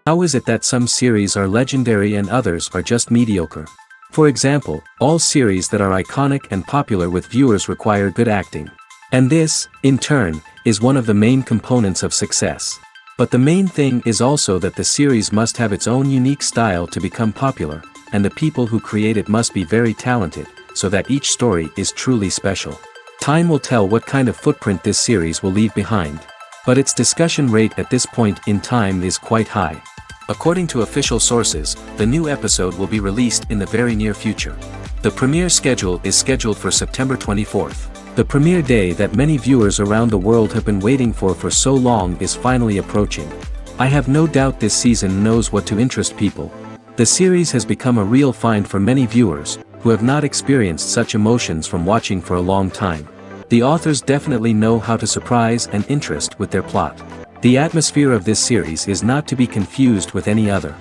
How is it that some series are legendary and others are just mediocre? For example, all series that are iconic and popular with viewers require good acting. And this, in turn, is one of the main components of success. But the main thing is also that the series must have its own unique style to become popular, and the people who create it must be very talented, so that each story is truly special. Time will tell what kind of footprint this series will leave behind. But its discussion rate at this point in time is quite high. According to official sources, the new episode will be released in the very near future. The premiere schedule is scheduled for September 24th. The premiere day that many viewers around the world have been waiting for so long is finally approaching. I have no doubt this season knows what to interest people. The series has become a real find for many viewers, who have not experienced such emotions from watching for a long time. The authors definitely know how to surprise and interest with their plot. The atmosphere of this series is not to be confused with any other.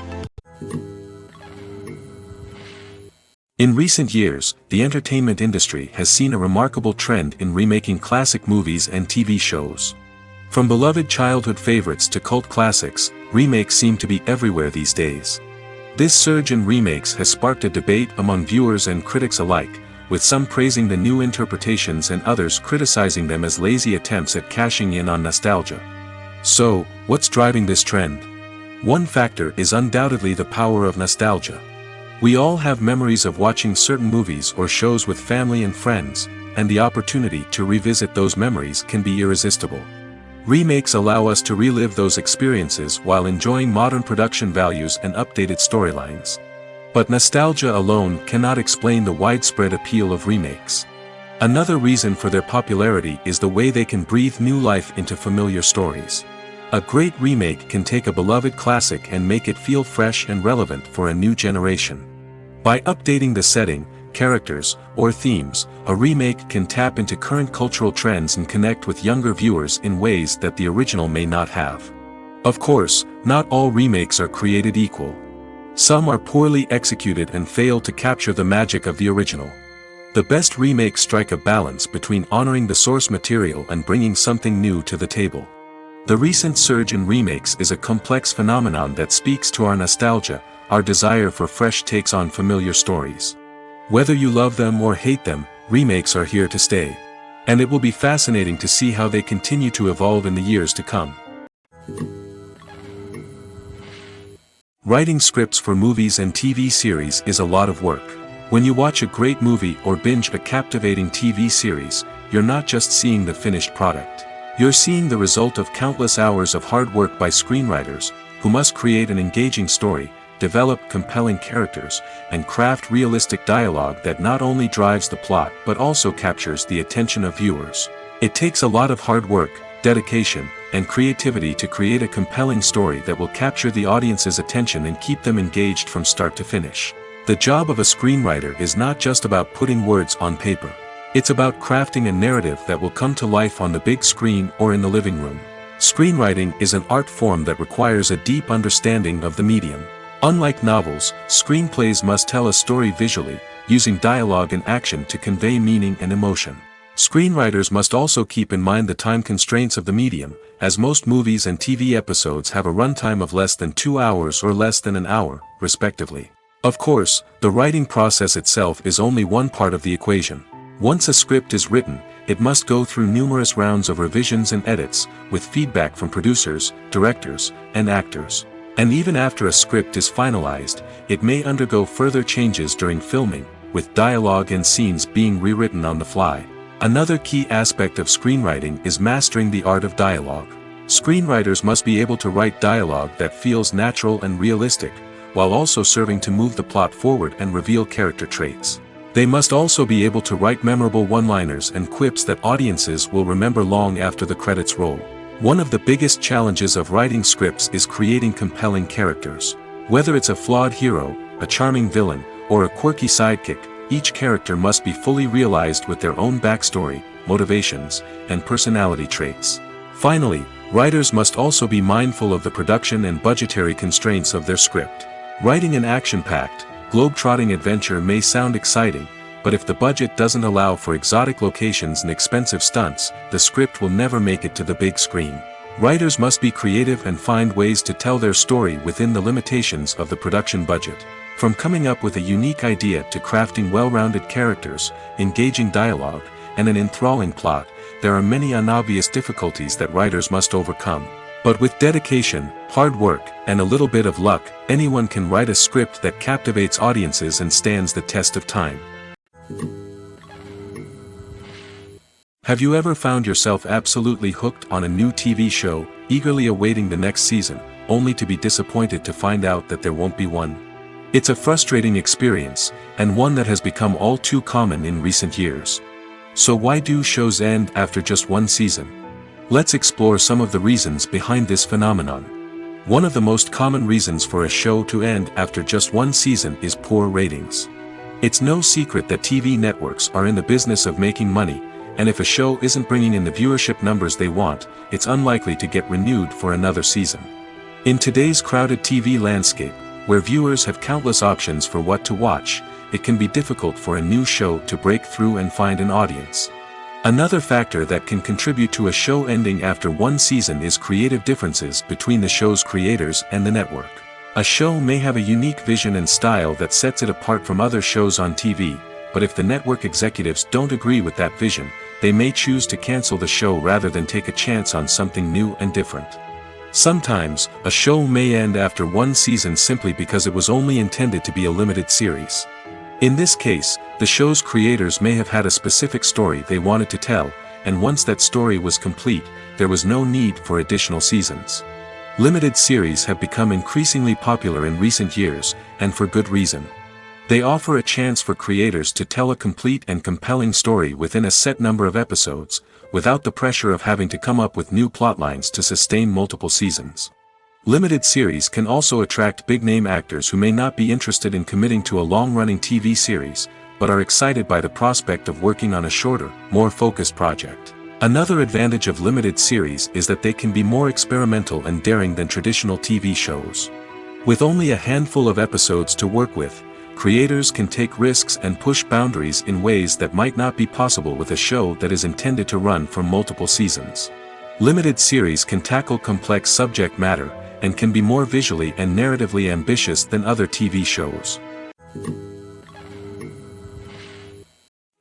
In recent years, the entertainment industry has seen a remarkable trend in remaking classic movies and TV shows. From beloved childhood favorites to cult classics, remakes seem to be everywhere these days. This surge in remakes has sparked a debate among viewers and critics alike, with some praising the new interpretations and others criticizing them as lazy attempts at cashing in on nostalgia. So, what's driving this trend? One factor is undoubtedly the power of nostalgia. We all have memories of watching certain movies or shows with family and friends, and the opportunity to revisit those memories can be irresistible. Remakes allow us to relive those experiences while enjoying modern production values and updated storylines. But nostalgia alone cannot explain the widespread appeal of remakes. Another reason for their popularity is the way they can breathe new life into familiar stories. A great remake can take a beloved classic and make it feel fresh and relevant for a new generation. By updating the setting, characters, or themes, a remake can tap into current cultural trends and connect with younger viewers in ways that the original may not have. Of course, not all remakes are created equal. Some are poorly executed and fail to capture the magic of the original. The best remakes strike a balance between honoring the source material and bringing something new to the table. The recent surge in remakes is a complex phenomenon that speaks to our nostalgia, our desire for fresh takes on familiar stories. Whether you love them or hate them, remakes are here to stay. And it will be fascinating to see how they continue to evolve in the years to come. Writing scripts for movies and TV series is a lot of work. When you watch a great movie or binge a captivating TV series, you're not just seeing the finished product. You're seeing the result of countless hours of hard work by screenwriters, who must create an engaging story, develop compelling characters, and craft realistic dialogue that not only drives the plot but also captures the attention of viewers. It takes a lot of hard work, dedication, and creativity to create a compelling story that will capture the audience's attention and keep them engaged from start to finish. The job of a screenwriter is not just about putting words on paper. It's about crafting a narrative that will come to life on the big screen or in the living room. Screenwriting is an art form that requires a deep understanding of the medium. Unlike novels, screenplays must tell a story visually, using dialogue and action to convey meaning and emotion. Screenwriters must also keep in mind the time constraints of the medium, as most movies and TV episodes have a runtime of less than 2 hours or less than an hour, respectively. Of course, the writing process itself is only one part of the equation. Once a script is written, it must go through numerous rounds of revisions and edits, with feedback from producers, directors, and actors. And even after a script is finalized, it may undergo further changes during filming, with dialogue and scenes being rewritten on the fly. Another key aspect of screenwriting is mastering the art of dialogue. Screenwriters must be able to write dialogue that feels natural and realistic, while also serving to move the plot forward and reveal character traits. They must also be able to write memorable one-liners and quips that audiences will remember long after the credits roll. One of the biggest challenges of writing scripts is creating compelling characters. Whether it's a flawed hero, a charming villain, or a quirky sidekick, each character must be fully realized with their own backstory, motivations, and personality traits. Finally, writers must also be mindful of the production and budgetary constraints of their script. Writing an action-packed, globe-trotting adventure may sound exciting, but if the budget doesn't allow for exotic locations and expensive stunts, the script will never make it to the big screen. Writers must be creative and find ways to tell their story within the limitations of the production budget. From coming up with a unique idea to crafting well-rounded characters, engaging dialogue, and an enthralling plot, there are many unobvious difficulties that writers must overcome. But with dedication, hard work, and a little bit of luck, anyone can write a script that captivates audiences and stands the test of time. Have you ever found yourself absolutely hooked on a new TV show, eagerly awaiting the next season, only to be disappointed to find out that there won't be one? It's a frustrating experience, and one that has become all too common in recent years. So why do shows end after just one season? Let's explore some of the reasons behind this phenomenon. One of the most common reasons for a show to end after just one season is poor ratings. It's no secret that TV networks are in the business of making money, and if a show isn't bringing in the viewership numbers they want, it's unlikely to get renewed for another season. In today's crowded TV landscape, where viewers have countless options for what to watch, it can be difficult for a new show to break through and find an audience. Another factor that can contribute to a show ending after one season is creative differences between the show's creators and the network. A show may have a unique vision and style that sets it apart from other shows on TV, but if the network executives don't agree with that vision, they may choose to cancel the show rather than take a chance on something new and different. Sometimes, a show may end after one season simply because it was only intended to be a limited series. In this case, the show's creators may have had a specific story they wanted to tell, and once that story was complete, there was no need for additional seasons. Limited series have become increasingly popular in recent years, and for good reason. They offer a chance for creators to tell a complete and compelling story within a set number of episodes, without the pressure of having to come up with new plotlines to sustain multiple seasons. Limited series can also attract big-name actors who may not be interested in committing to a long-running TV series, but are excited by the prospect of working on a shorter, more focused project. Another advantage of limited series is that they can be more experimental and daring than traditional TV shows. With only a handful of episodes to work with, creators can take risks and push boundaries in ways that might not be possible with a show that is intended to run for multiple seasons. Limited series can tackle complex subject matter, and can be more visually and narratively ambitious than other TV shows.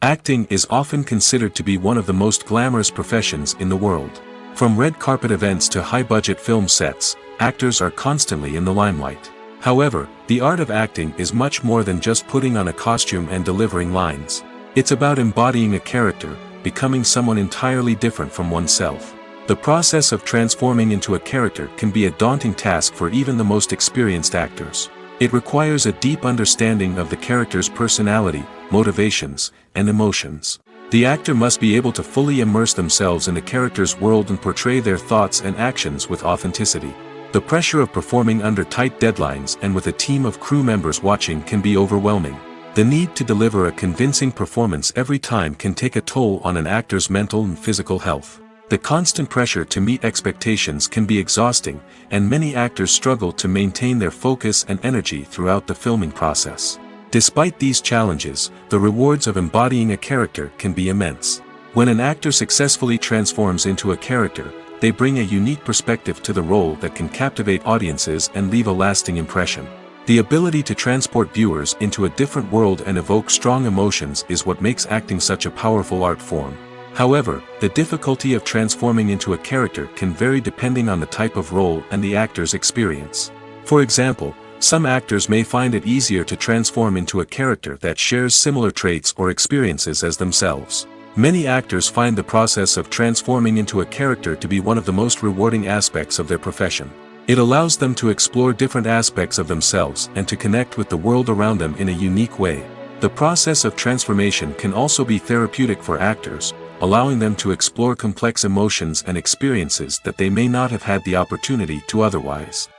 Acting is often considered to be one of the most glamorous professions in the world. From red carpet events to high-budget film sets, actors are constantly in the limelight. However, the art of acting is much more than just putting on a costume and delivering lines. It's about embodying a character, becoming someone entirely different from oneself. The process of transforming into a character can be a daunting task for even the most experienced actors. It requires a deep understanding of the character's personality, motivations, and emotions. The actor must be able to fully immerse themselves in the character's world and portray their thoughts and actions with authenticity. The pressure of performing under tight deadlines and with a team of crew members watching can be overwhelming. The need to deliver a convincing performance every time can take a toll on an actor's mental and physical health. The constant pressure to meet expectations can be exhausting, and many actors struggle to maintain their focus and energy throughout the filming process. Despite these challenges, the rewards of embodying a character can be immense. When an actor successfully transforms into a character, they bring a unique perspective to the role that can captivate audiences and leave a lasting impression. The ability to transport viewers into a different world and evoke strong emotions is what makes acting such a powerful art form. However, the difficulty of transforming into a character can vary depending on the type of role and the actor's experience. For example, some actors may find it easier to transform into a character that shares similar traits or experiences as themselves. Many actors find the process of transforming into a character to be one of the most rewarding aspects of their profession. It allows them to explore different aspects of themselves and to connect with the world around them in a unique way. The process of transformation can also be therapeutic for actors, allowing them to explore complex emotions and experiences that they may not have had the opportunity to otherwise.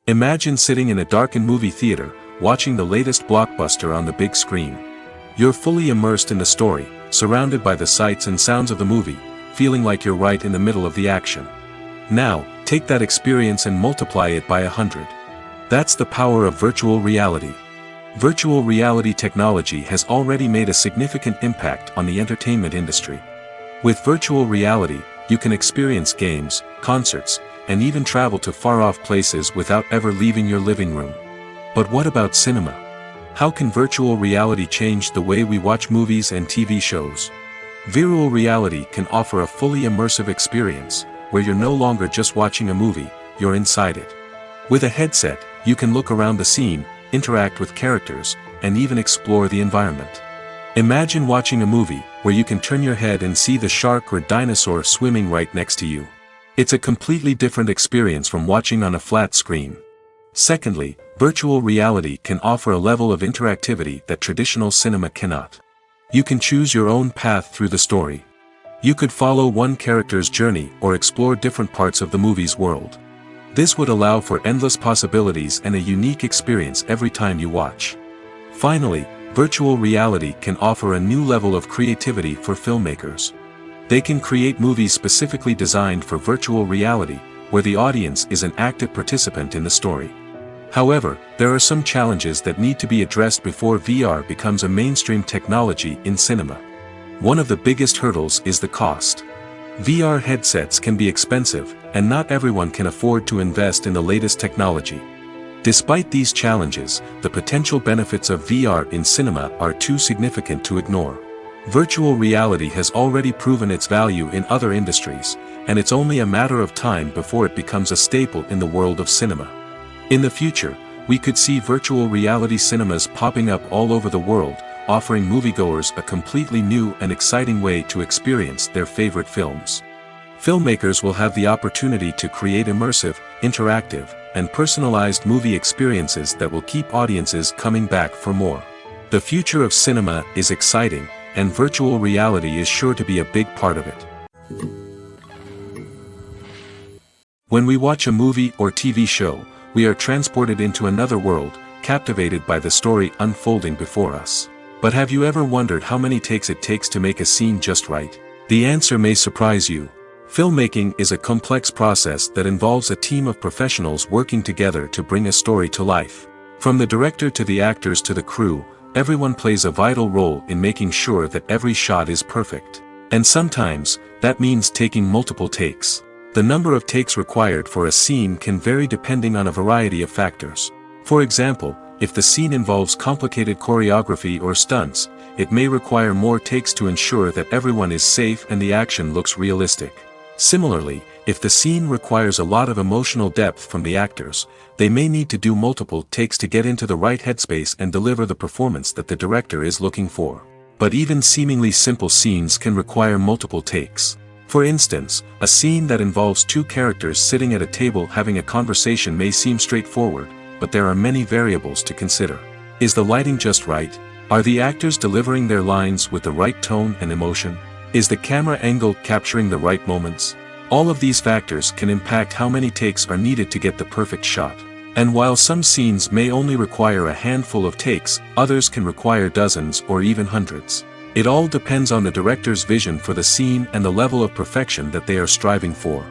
Imagine sitting in a darkened movie theater, watching the latest blockbuster on the big screen. You're fully immersed in the story, surrounded by the sights and sounds of the movie, feeling like you're right in the middle of the action. Now, take that experience and multiply it by 100. That's the power of virtual reality. Virtual reality technology has already made a significant impact on the entertainment industry. With virtual reality, you can experience games, concerts, and even travel to far-off places without ever leaving your living room. But what about cinema? How can virtual reality change the way we watch movies and TV shows? Virtual reality can offer a fully immersive experience, where you're no longer just watching a movie, you're inside it. With a headset, you can look around the scene, interact with characters, and even explore the environment. Imagine watching a movie, where you can turn your head and see the shark or dinosaur swimming right next to you. It's a completely different experience from watching on a flat screen. Secondly, virtual reality can offer a level of interactivity that traditional cinema cannot. You can choose your own path through the story. You could follow one character's journey or explore different parts of the movie's world. This would allow for endless possibilities and a unique experience every time you watch. Finally, virtual reality can offer a new level of creativity for filmmakers. They can create movies specifically designed for virtual reality, where the audience is an active participant in the story. However, there are some challenges that need to be addressed before VR becomes a mainstream technology in cinema. One of the biggest hurdles is the cost. VR headsets can be expensive, and not everyone can afford to invest in the latest technology. Despite these challenges, the potential benefits of VR in cinema are too significant to ignore. Virtual reality has already proven its value in other industries, and it's only a matter of time before it becomes a staple in the world of cinema. In the future, we could see virtual reality cinemas popping up all over the world, offering moviegoers a completely new and exciting way to experience their favorite films. Filmmakers will have the opportunity to create immersive, interactive, and personalized movie experiences that will keep audiences coming back for more. The future of cinema is exciting, and virtual reality is sure to be a big part of it. When we watch a movie or TV show, we are transported into another world, captivated by the story unfolding before us. But have you ever wondered how many takes it takes to make a scene just right? The answer may surprise you. Filmmaking is a complex process that involves a team of professionals working together to bring a story to life. From the director to the actors to the crew, everyone plays a vital role in making sure that every shot is perfect. And sometimes, that means taking multiple takes. The number of takes required for a scene can vary depending on a variety of factors. For example, if the scene involves complicated choreography or stunts, it may require more takes to ensure that everyone is safe and the action looks realistic. Similarly, if the scene requires a lot of emotional depth from the actors, they may need to do multiple takes to get into the right headspace and deliver the performance that the director is looking for. But even seemingly simple scenes can require multiple takes. For instance, a scene that involves two characters sitting at a table having a conversation may seem straightforward, but there are many variables to consider. Is the lighting just right? Are the actors delivering their lines with the right tone and emotion? Is the camera angle capturing the right moments? All of these factors can impact how many takes are needed to get the perfect shot. And while some scenes may only require a handful of takes, others can require dozens or even hundreds. It all depends on the director's vision for the scene and the level of perfection that they are striving for.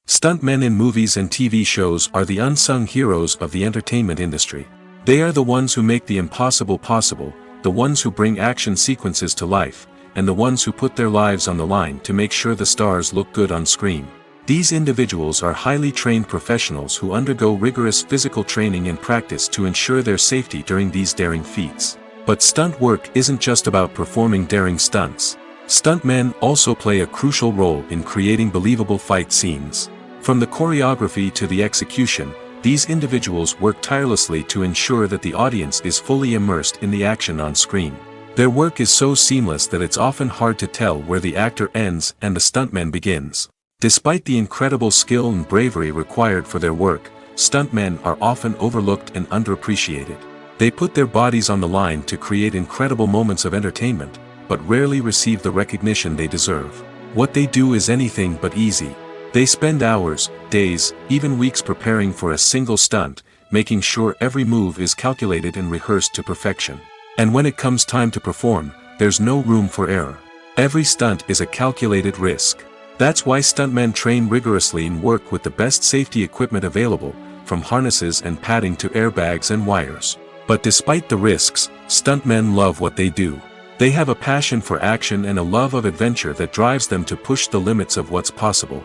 Stuntmen in movies and TV shows are the unsung heroes of the entertainment industry. They are the ones who make the impossible possible, the ones who bring action sequences to life, and the ones who put their lives on the line to make sure the stars look good on screen. These individuals are highly trained professionals who undergo rigorous physical training and practice to ensure their safety during these daring feats. But stunt work isn't just about performing daring stunts. Stuntmen also play a crucial role in creating believable fight scenes. From the choreography to the execution, these individuals work tirelessly to ensure that the audience is fully immersed in the action on screen. Their work is so seamless that it's often hard to tell where the actor ends and the stuntman begins. Despite the incredible skill and bravery required for their work, stuntmen are often overlooked and underappreciated. They put their bodies on the line to create incredible moments of entertainment, but rarely receive the recognition they deserve. What they do is anything but easy. They spend hours, days, even weeks preparing for a single stunt, making sure every move is calculated and rehearsed to perfection. And when it comes time to perform, there's no room for error. Every stunt is a calculated risk. That's why stuntmen train rigorously and work with the best safety equipment available, from harnesses and padding to airbags and wires. But despite the risks, stuntmen love what they do. They have a passion for action and a love of adventure that drives them to push the limits of what's possible.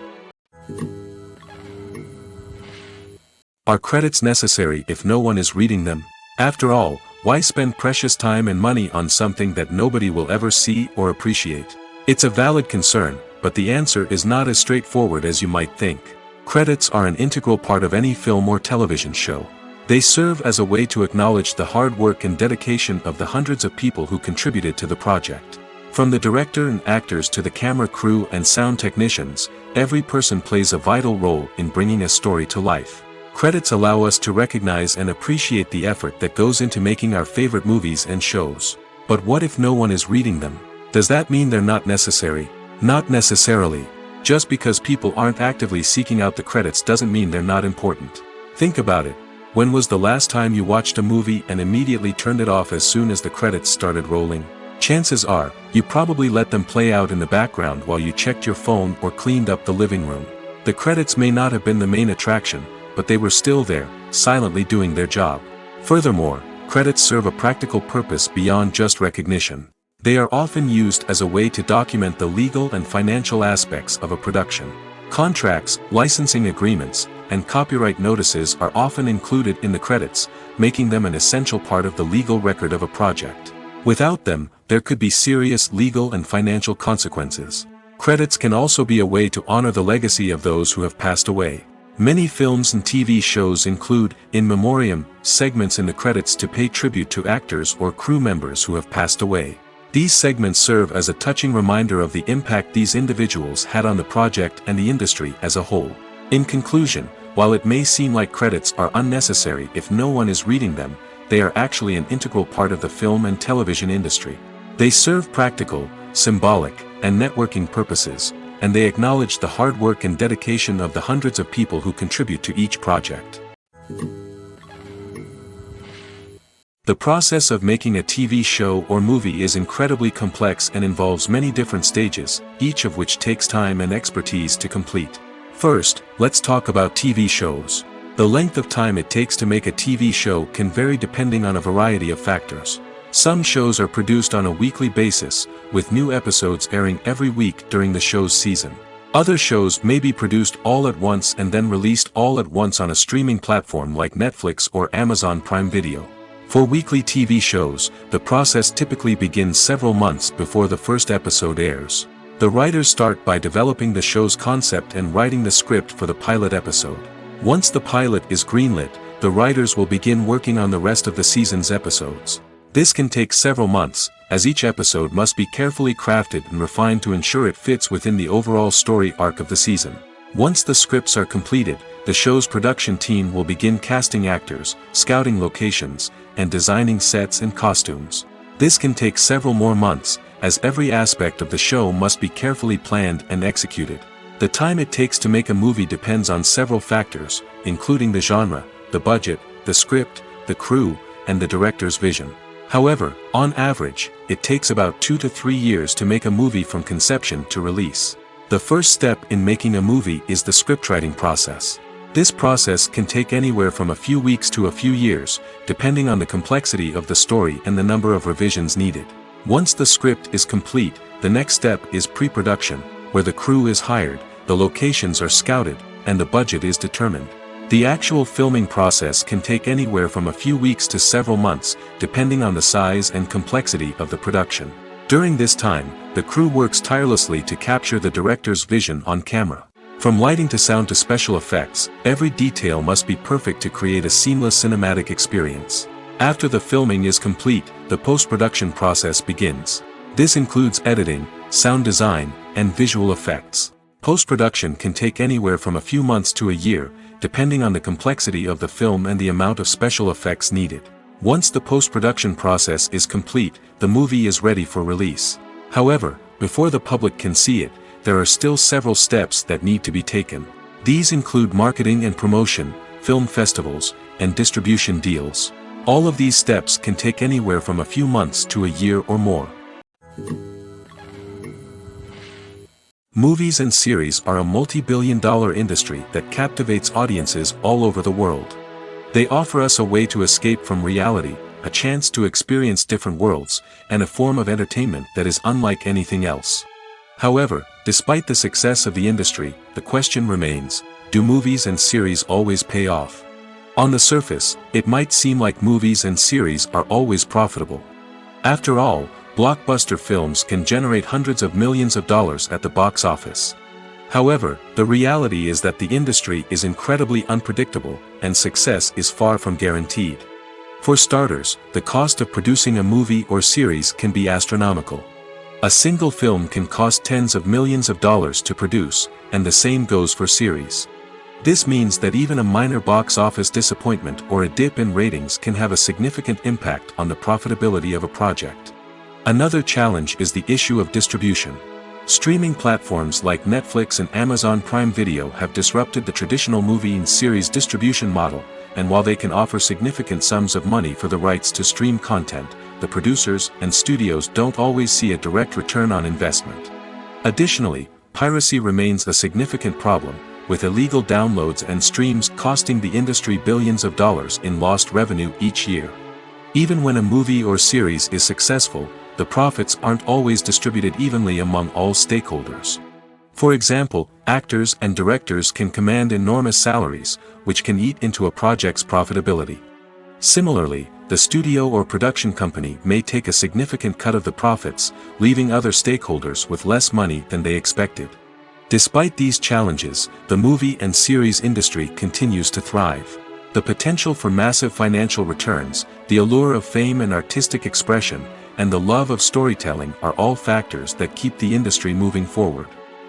Are credits necessary if no one is reading them? After all, why spend precious time and money on something that nobody will ever see or appreciate? It's a valid concern, but the answer is not as straightforward as you might think. Credits are an integral part of any film or television show. They serve as a way to acknowledge the hard work and dedication of the hundreds of people who contributed to the project. From the director and actors to the camera crew and sound technicians, every person plays a vital role in bringing a story to life. Credits allow us to recognize and appreciate the effort that goes into making our favorite movies and shows. But what if no one is reading them? Does that mean they're not necessary? Not necessarily. Just because people aren't actively seeking out the credits doesn't mean they're not important. Think about it. When was the last time you watched a movie and immediately turned it off as soon as the credits started rolling? Chances are, you probably let them play out in the background while you checked your phone or cleaned up the living room. The credits may not have been the main attraction, but they were still there, silently doing their job. Furthermore, credits serve a practical purpose beyond just recognition. They are often used as a way to document the legal and financial aspects of a production. Contracts, licensing agreements, and copyright notices are often included in the credits, making them an essential part of the legal record of a project. Without them, there could be serious legal and financial consequences. Credits can also be a way to honor the legacy of those who have passed away. Many films and TV shows include, in memoriam, segments in the credits to pay tribute to actors or crew members who have passed away. These segments serve as a touching reminder of the impact these individuals had on the project and the industry as a whole. In conclusion, while it may seem like credits are unnecessary if no one is reading them, they are actually an integral part of the film and television industry. They serve practical, symbolic, and networking purposes, and they acknowledge the hard work and dedication of the hundreds of people who contribute to each project. The process of making a TV show or movie is incredibly complex and involves many different stages, each of which takes time and expertise to complete. First, let's talk about TV shows. The length of time it takes to make a TV show can vary depending on a variety of factors. Some shows are produced on a weekly basis, with new episodes airing every week during the show's season. Other shows may be produced all at once and then released all at once on a streaming platform like Netflix or Amazon Prime Video. For weekly TV shows, the process typically begins several months before the first episode airs. The writers start by developing the show's concept and writing the script for the pilot episode. Once the pilot is greenlit, the writers will begin working on the rest of the season's episodes. This can take several months, as each episode must be carefully crafted and refined to ensure it fits within the overall story arc of the season. Once the scripts are completed, the show's production team will begin casting actors, scouting locations, and designing sets and costumes. This can take several more months, as every aspect of the show must be carefully planned and executed. The time it takes to make a movie depends on several factors, including the genre, the budget, the script, the crew, and the director's vision. However, on average, it takes about 2 to 3 years to make a movie from conception to release. The first step in making a movie is the scriptwriting process. This process can take anywhere from a few weeks to a few years, depending on the complexity of the story and the number of revisions needed. Once the script is complete, the next step is pre-production, where the crew is hired, the locations are scouted, and the budget is determined. The actual filming process can take anywhere from a few weeks to several months, depending on the size and complexity of the production. During this time, the crew works tirelessly to capture the director's vision on camera. From lighting to sound to special effects, every detail must be perfect to create a seamless cinematic experience. After the filming is complete, the post-production process begins. This includes editing, sound design, and visual effects. Post-production can take anywhere from a few months to a year, depending on the complexity of the film and the amount of special effects needed. Once the post-production process is complete, the movie is ready for release. However, before the public can see it, there are still several steps that need to be taken. These include marketing and promotion, film festivals, and distribution deals. All of these steps can take anywhere from a few months to a year or more. Movies and series are a multi-billion-dollar industry that captivates audiences all over the world. They offer us a way to escape from reality, a chance to experience different worlds, and a form of entertainment that is unlike anything else. However, despite the success of the industry, the question remains, do movies and series always pay off? On the surface, it might seem like movies and series are always profitable. After all, blockbuster films can generate hundreds of millions of dollars at the box office. However, the reality is that the industry is incredibly unpredictable, and success is far from guaranteed. For starters, the cost of producing a movie or series can be astronomical. A single film can cost tens of millions of dollars to produce, and the same goes for series. This means that even a minor box office disappointment or a dip in ratings can have a significant impact on the profitability of a project. Another challenge is the issue of distribution. Streaming platforms like Netflix and Amazon Prime Video have disrupted the traditional movie and series distribution model, and while they can offer significant sums of money for the rights to stream content, the producers and studios don't always see a direct return on investment. Additionally, piracy remains a significant problem, with illegal downloads and streams costing the industry billions of dollars in lost revenue each year. Even when a movie or series is successful, the profits aren't always distributed evenly among all stakeholders. For example, actors and directors can command enormous salaries, which can eat into a project's profitability. Similarly, the studio or production company may take a significant cut of the profits, leaving other stakeholders with less money than they expected. Despite these challenges, the movie and series industry continues to thrive. The potential for massive financial returns, the allure of fame and artistic expression, and the love of storytelling are all factors that keep the industry moving forward.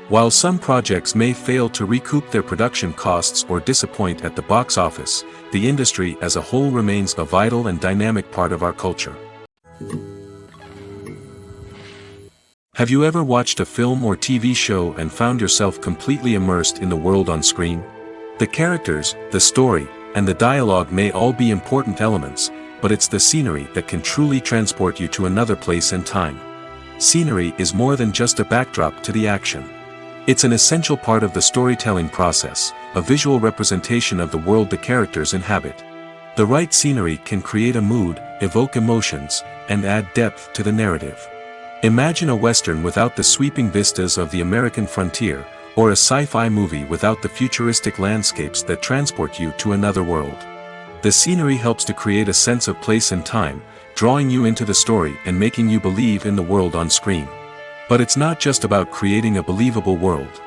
While some projects may fail to recoup their production costs or disappoint at the box office, the industry as a whole remains a vital and dynamic part of our culture. Have you ever watched a film or TV show and found yourself completely immersed in the world on screen? The characters, the story, and the dialogue may all be important elements, but it's the scenery that can truly transport you to another place and time. Scenery is more than just a backdrop to the action. It's an essential part of the storytelling process, a visual representation of the world the characters inhabit. The right scenery can create a mood, evoke emotions, and add depth to the narrative. Imagine a Western without the sweeping vistas of the American frontier, or a sci-fi movie without the futuristic landscapes that transport you to another world. The scenery helps to create a sense of place and time, drawing you into the story and making you believe in the world on screen. But it's not just about creating a believable world.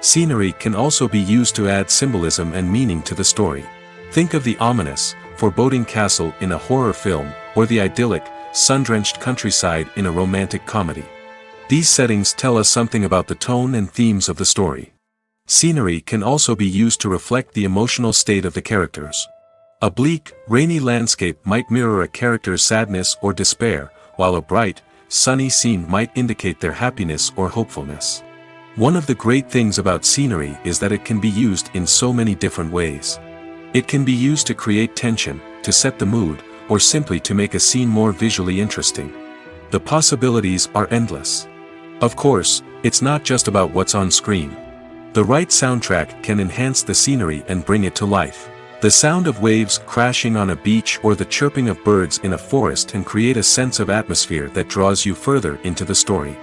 Scenery can also be used to add symbolism and meaning to the story. Think of the ominous, foreboding castle in a horror film, or the idyllic, sun-drenched countryside in a romantic comedy. These settings tell us something about the tone and themes of the story. Scenery can also be used to reflect the emotional state of the characters. A bleak, rainy landscape might mirror a character's sadness or despair, while a bright, sunny scene might indicate their happiness or hopefulness. One of the great things about scenery is that it can be used in so many different ways. It can be used to create tension, to set the mood, or simply to make a scene more visually interesting. The possibilities are endless. Of course, it's not just about what's on screen. The right soundtrack can enhance the scenery and bring it to life. The sound of waves crashing on a beach or the chirping of birds in a forest can create a sense of atmosphere that draws you further into the story.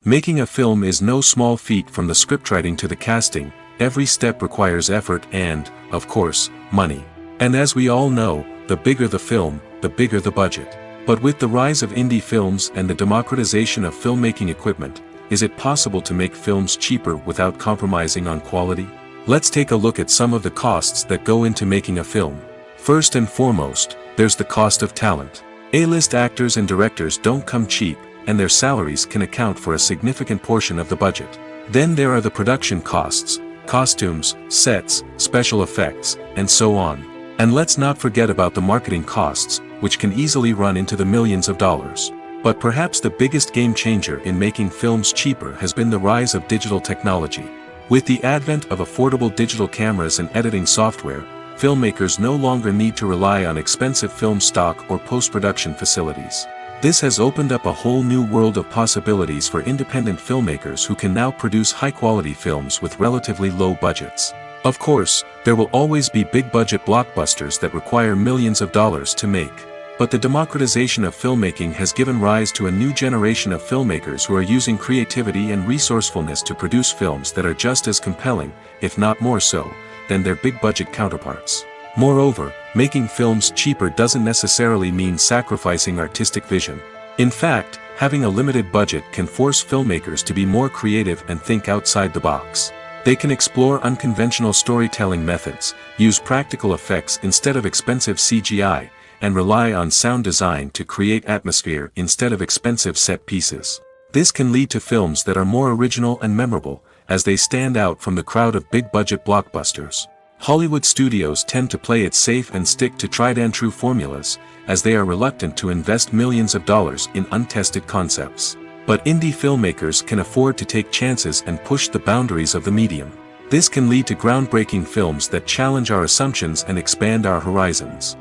Making a film is no small feat. From the scriptwriting to the casting, every step requires effort and, of course, money. And as we all know, the bigger the film, the bigger the budget. But with the rise of indie films and the democratization of filmmaking equipment, is it possible to make films cheaper without compromising on quality? Let's take a look at some of the costs that go into making a film. First and foremost, there's the cost of talent. A-list actors and directors don't come cheap, and their salaries can account for a significant portion of the budget. Then there are the production costs, costumes, sets, special effects, and so on. And let's not forget about the marketing costs, which can easily run into the millions of dollars. But perhaps the biggest game changer in making films cheaper has been the rise of digital technology. With the advent of affordable digital cameras and editing software, filmmakers no longer need to rely on expensive film stock or post-production facilities. This has opened up a whole new world of possibilities for independent filmmakers who can now produce high-quality films with relatively low budgets. Of course, there will always be big-budget blockbusters that require millions of dollars to make. But the democratization of filmmaking has given rise to a new generation of filmmakers who are using creativity and resourcefulness to produce films that are just as compelling, if not more so, than their big-budget counterparts. Moreover, making films cheaper doesn't necessarily mean sacrificing artistic vision. In fact, having a limited budget can force filmmakers to be more creative and think outside the box. They can explore unconventional storytelling methods, use practical effects instead of expensive CGI, and rely on sound design to create atmosphere instead of expensive set pieces. This can lead to films that are more original and memorable, as they stand out from the crowd of big-budget blockbusters. Hollywood studios tend to play it safe and stick to tried-and-true formulas, as they are reluctant to invest millions of dollars in untested concepts. But indie filmmakers can afford to take chances and push the boundaries of the medium. This can lead to groundbreaking films that challenge our assumptions and expand our horizons.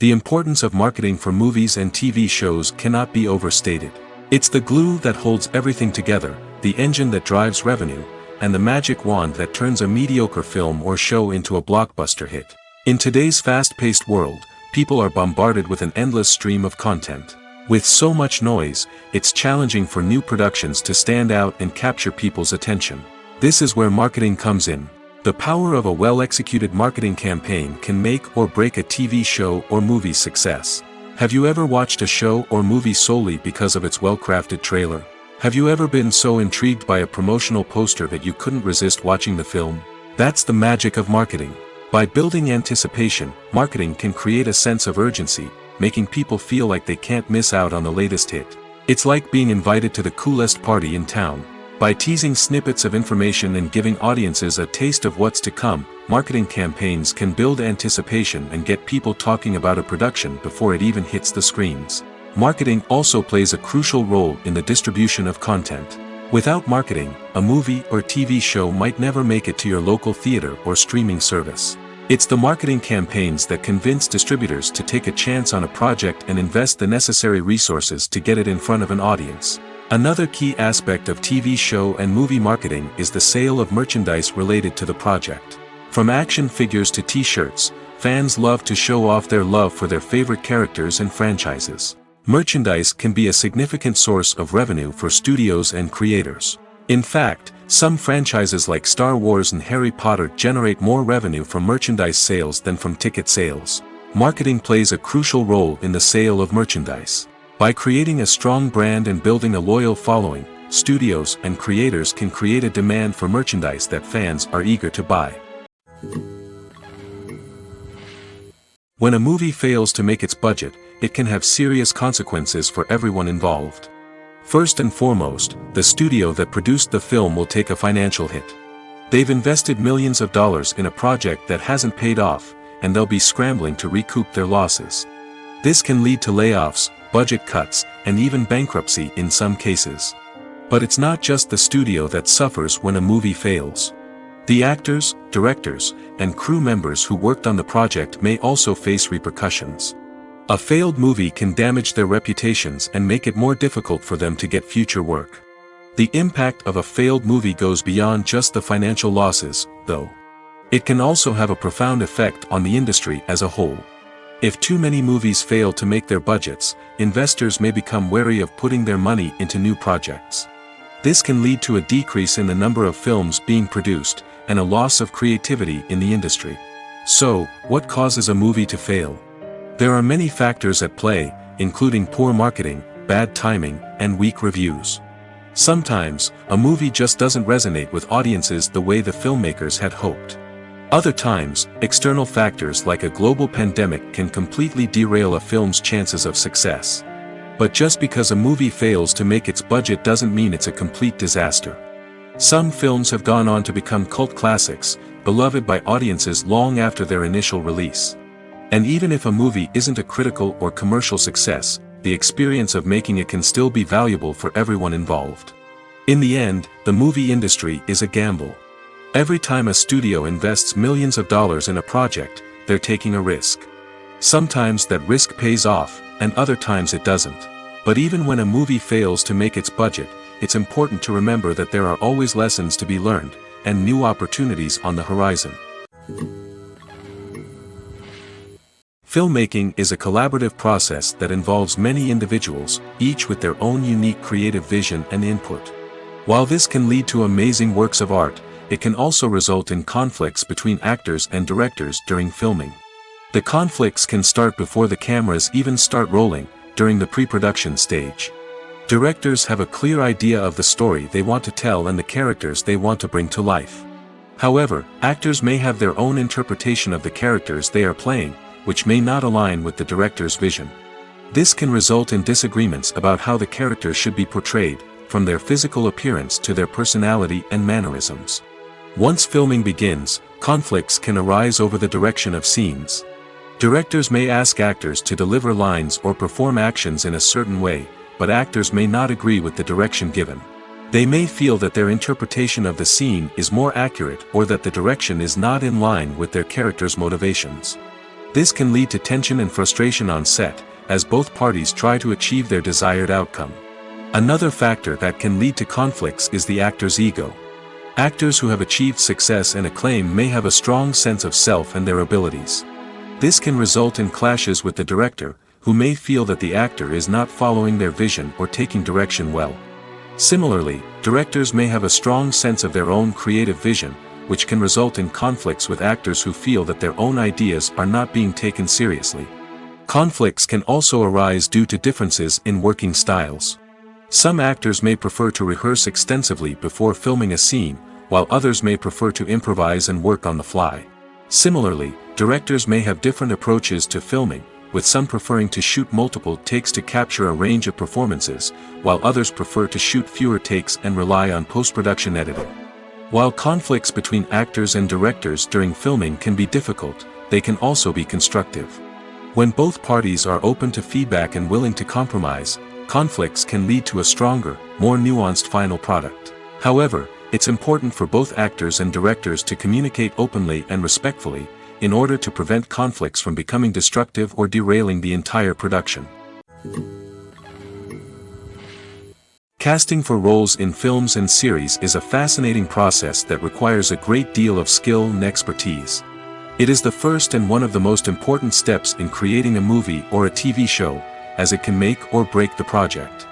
The importance of marketing for movies and TV shows cannot be overstated. It's the glue that holds everything together, the engine that drives revenue, and the magic wand that turns a mediocre film or show into a blockbuster hit. In today's fast-paced world, people are bombarded with an endless stream of content. With so much noise, it's challenging for new productions to stand out and capture people's attention. This is where marketing comes in. The power of a well-executed marketing campaign can make or break a TV show or movie's success. Have you ever watched a show or movie solely because of its well-crafted trailer? Have you ever been so intrigued by a promotional poster that you couldn't resist watching the film? That's the magic of marketing. By building anticipation, marketing can create a sense of urgency, making people feel like they can't miss out on the latest hit. It's like being invited to the coolest party in town. By teasing snippets of information and giving audiences a taste of what's to come, marketing campaigns can build anticipation and get people talking about a production before it even hits the screens. Marketing also plays a crucial role in the distribution of content. Without marketing, a movie or TV show might never make it to your local theater or streaming service. It's the marketing campaigns that convince distributors to take a chance on a project and invest the necessary resources to get it in front of an audience. Another key aspect of TV show and movie marketing is the sale of merchandise related to the project. From action figures to t-shirts, fans love to show off their love for their favorite characters and franchises. Merchandise can be a significant source of revenue for studios and creators. In fact, some franchises like Star Wars and Harry Potter generate more revenue from merchandise sales than from ticket sales. Marketing plays a crucial role in the sale of merchandise. By creating a strong brand and building a loyal following, studios and creators can create a demand for merchandise that fans are eager to buy. When a movie fails to make its budget, it can have serious consequences for everyone involved. First and foremost, the studio that produced the film will take a financial hit. They've invested millions of dollars in a project that hasn't paid off, and they'll be scrambling to recoup their losses. This can lead to layoffs, budget cuts, and even bankruptcy in some cases. But it's not just the studio that suffers when a movie fails. The actors, directors, and crew members who worked on the project may also face repercussions. A failed movie can damage their reputations and make it more difficult for them to get future work. The impact of a failed movie goes beyond just the financial losses, though. It can also have a profound effect on the industry as a whole. If too many movies fail to make their budgets, investors may become wary of putting their money into new projects. This can lead to a decrease in the number of films being produced, and a loss of creativity in the industry. So, what causes a movie to fail? There are many factors at play, including poor marketing, bad timing, and weak reviews. Sometimes, a movie just doesn't resonate with audiences the way the filmmakers had hoped. Other times, external factors like a global pandemic can completely derail a film's chances of success. But just because a movie fails to make its budget doesn't mean it's a complete disaster. Some films have gone on to become cult classics, beloved by audiences long after their initial release. And even if a movie isn't a critical or commercial success, the experience of making it can still be valuable for everyone involved. In the end, the movie industry is a gamble. Every time a studio invests millions of dollars in a project, they're taking a risk. Sometimes that risk pays off, and other times it doesn't. But even when a movie fails to make its budget, it's important to remember that there are always lessons to be learned, and new opportunities on the horizon. Filmmaking is a collaborative process that involves many individuals, each with their own unique creative vision and input. While this can lead to amazing works of art, it can also result in conflicts between actors and directors during filming. The conflicts can start before the cameras even start rolling, during the pre-production stage. Directors have a clear idea of the story they want to tell and the characters they want to bring to life. However, actors may have their own interpretation of the characters they are playing, which may not align with the director's vision. This can result in disagreements about how the characters should be portrayed, from their physical appearance to their personality and mannerisms. Once filming begins, conflicts can arise over the direction of scenes. Directors may ask actors to deliver lines or perform actions in a certain way, but actors may not agree with the direction given. They may feel that their interpretation of the scene is more accurate or that the direction is not in line with their character's motivations. This can lead to tension and frustration on set, as both parties try to achieve their desired outcome. Another factor that can lead to conflicts is the actor's ego. Actors who have achieved success and acclaim may have a strong sense of self and their abilities. This can result in clashes with the director, who may feel that the actor is not following their vision or taking direction well. Similarly, directors may have a strong sense of their own creative vision, which can result in conflicts with actors who feel that their own ideas are not being taken seriously. Conflicts can also arise due to differences in working styles. Some actors may prefer to rehearse extensively before filming a scene, while others may prefer to improvise and work on the fly. Similarly, directors may have different approaches to filming, with some preferring to shoot multiple takes to capture a range of performances, while others prefer to shoot fewer takes and rely on post-production editing. While conflicts between actors and directors during filming can be difficult, they can also be constructive. When both parties are open to feedback and willing to compromise, conflicts can lead to a stronger, more nuanced final product. However, it's important for both actors and directors to communicate openly and respectfully, in order to prevent conflicts from becoming destructive or derailing the entire production. Casting for roles in films and series is a fascinating process that requires a great deal of skill and expertise. It is the first and one of the most important steps in creating a movie or a TV show, as it can make or break the project.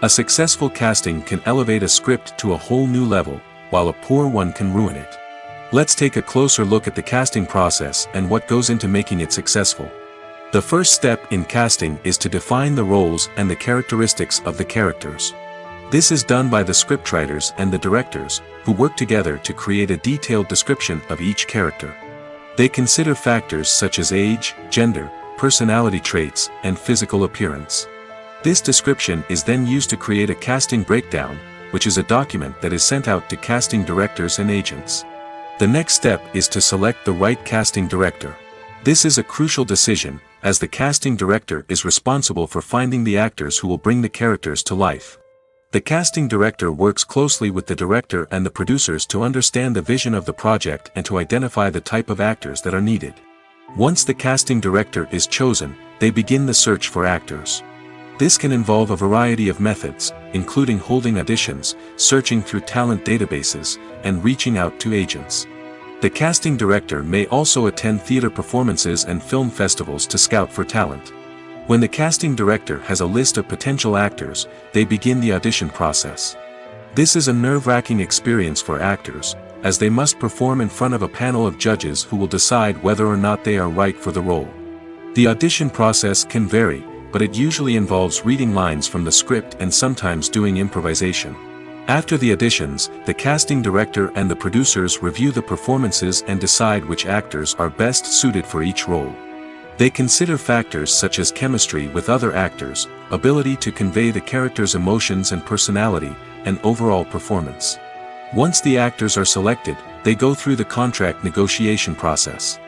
A successful casting can elevate a script to a whole new level, while a poor one can ruin it. Let's take a closer look at the casting process and what goes into making it successful. The first step in casting is to define the roles and the characteristics of the characters. This is done by the scriptwriters and the directors, who work together to create a detailed description of each character. They consider factors such as age, gender, personality traits, and physical appearance. This description is then used to create a casting breakdown, which is a document that is sent out to casting directors and agents. The next step is to select the right casting director. This is a crucial decision, as the casting director is responsible for finding the actors who will bring the characters to life. The casting director works closely with the director and the producers to understand the vision of the project and to identify the type of actors that are needed. Once the casting director is chosen, they begin the search for actors. This can involve a variety of methods, including holding auditions, searching through talent databases, and reaching out to agents. The casting director may also attend theater performances and film festivals to scout for talent. When the casting director has a list of potential actors, they begin the audition process. This is a nerve-wracking experience for actors, as they must perform in front of a panel of judges who will decide whether or not they are right for the role. The audition process can vary, but it usually involves reading lines from the script and sometimes doing improvisation. After the auditions, the casting director and the producers review the performances and decide which actors are best suited for each role. They consider factors such as chemistry with other actors, ability to convey the character's emotions and personality, and overall performance. Once the actors are selected, they go through the contract negotiation process.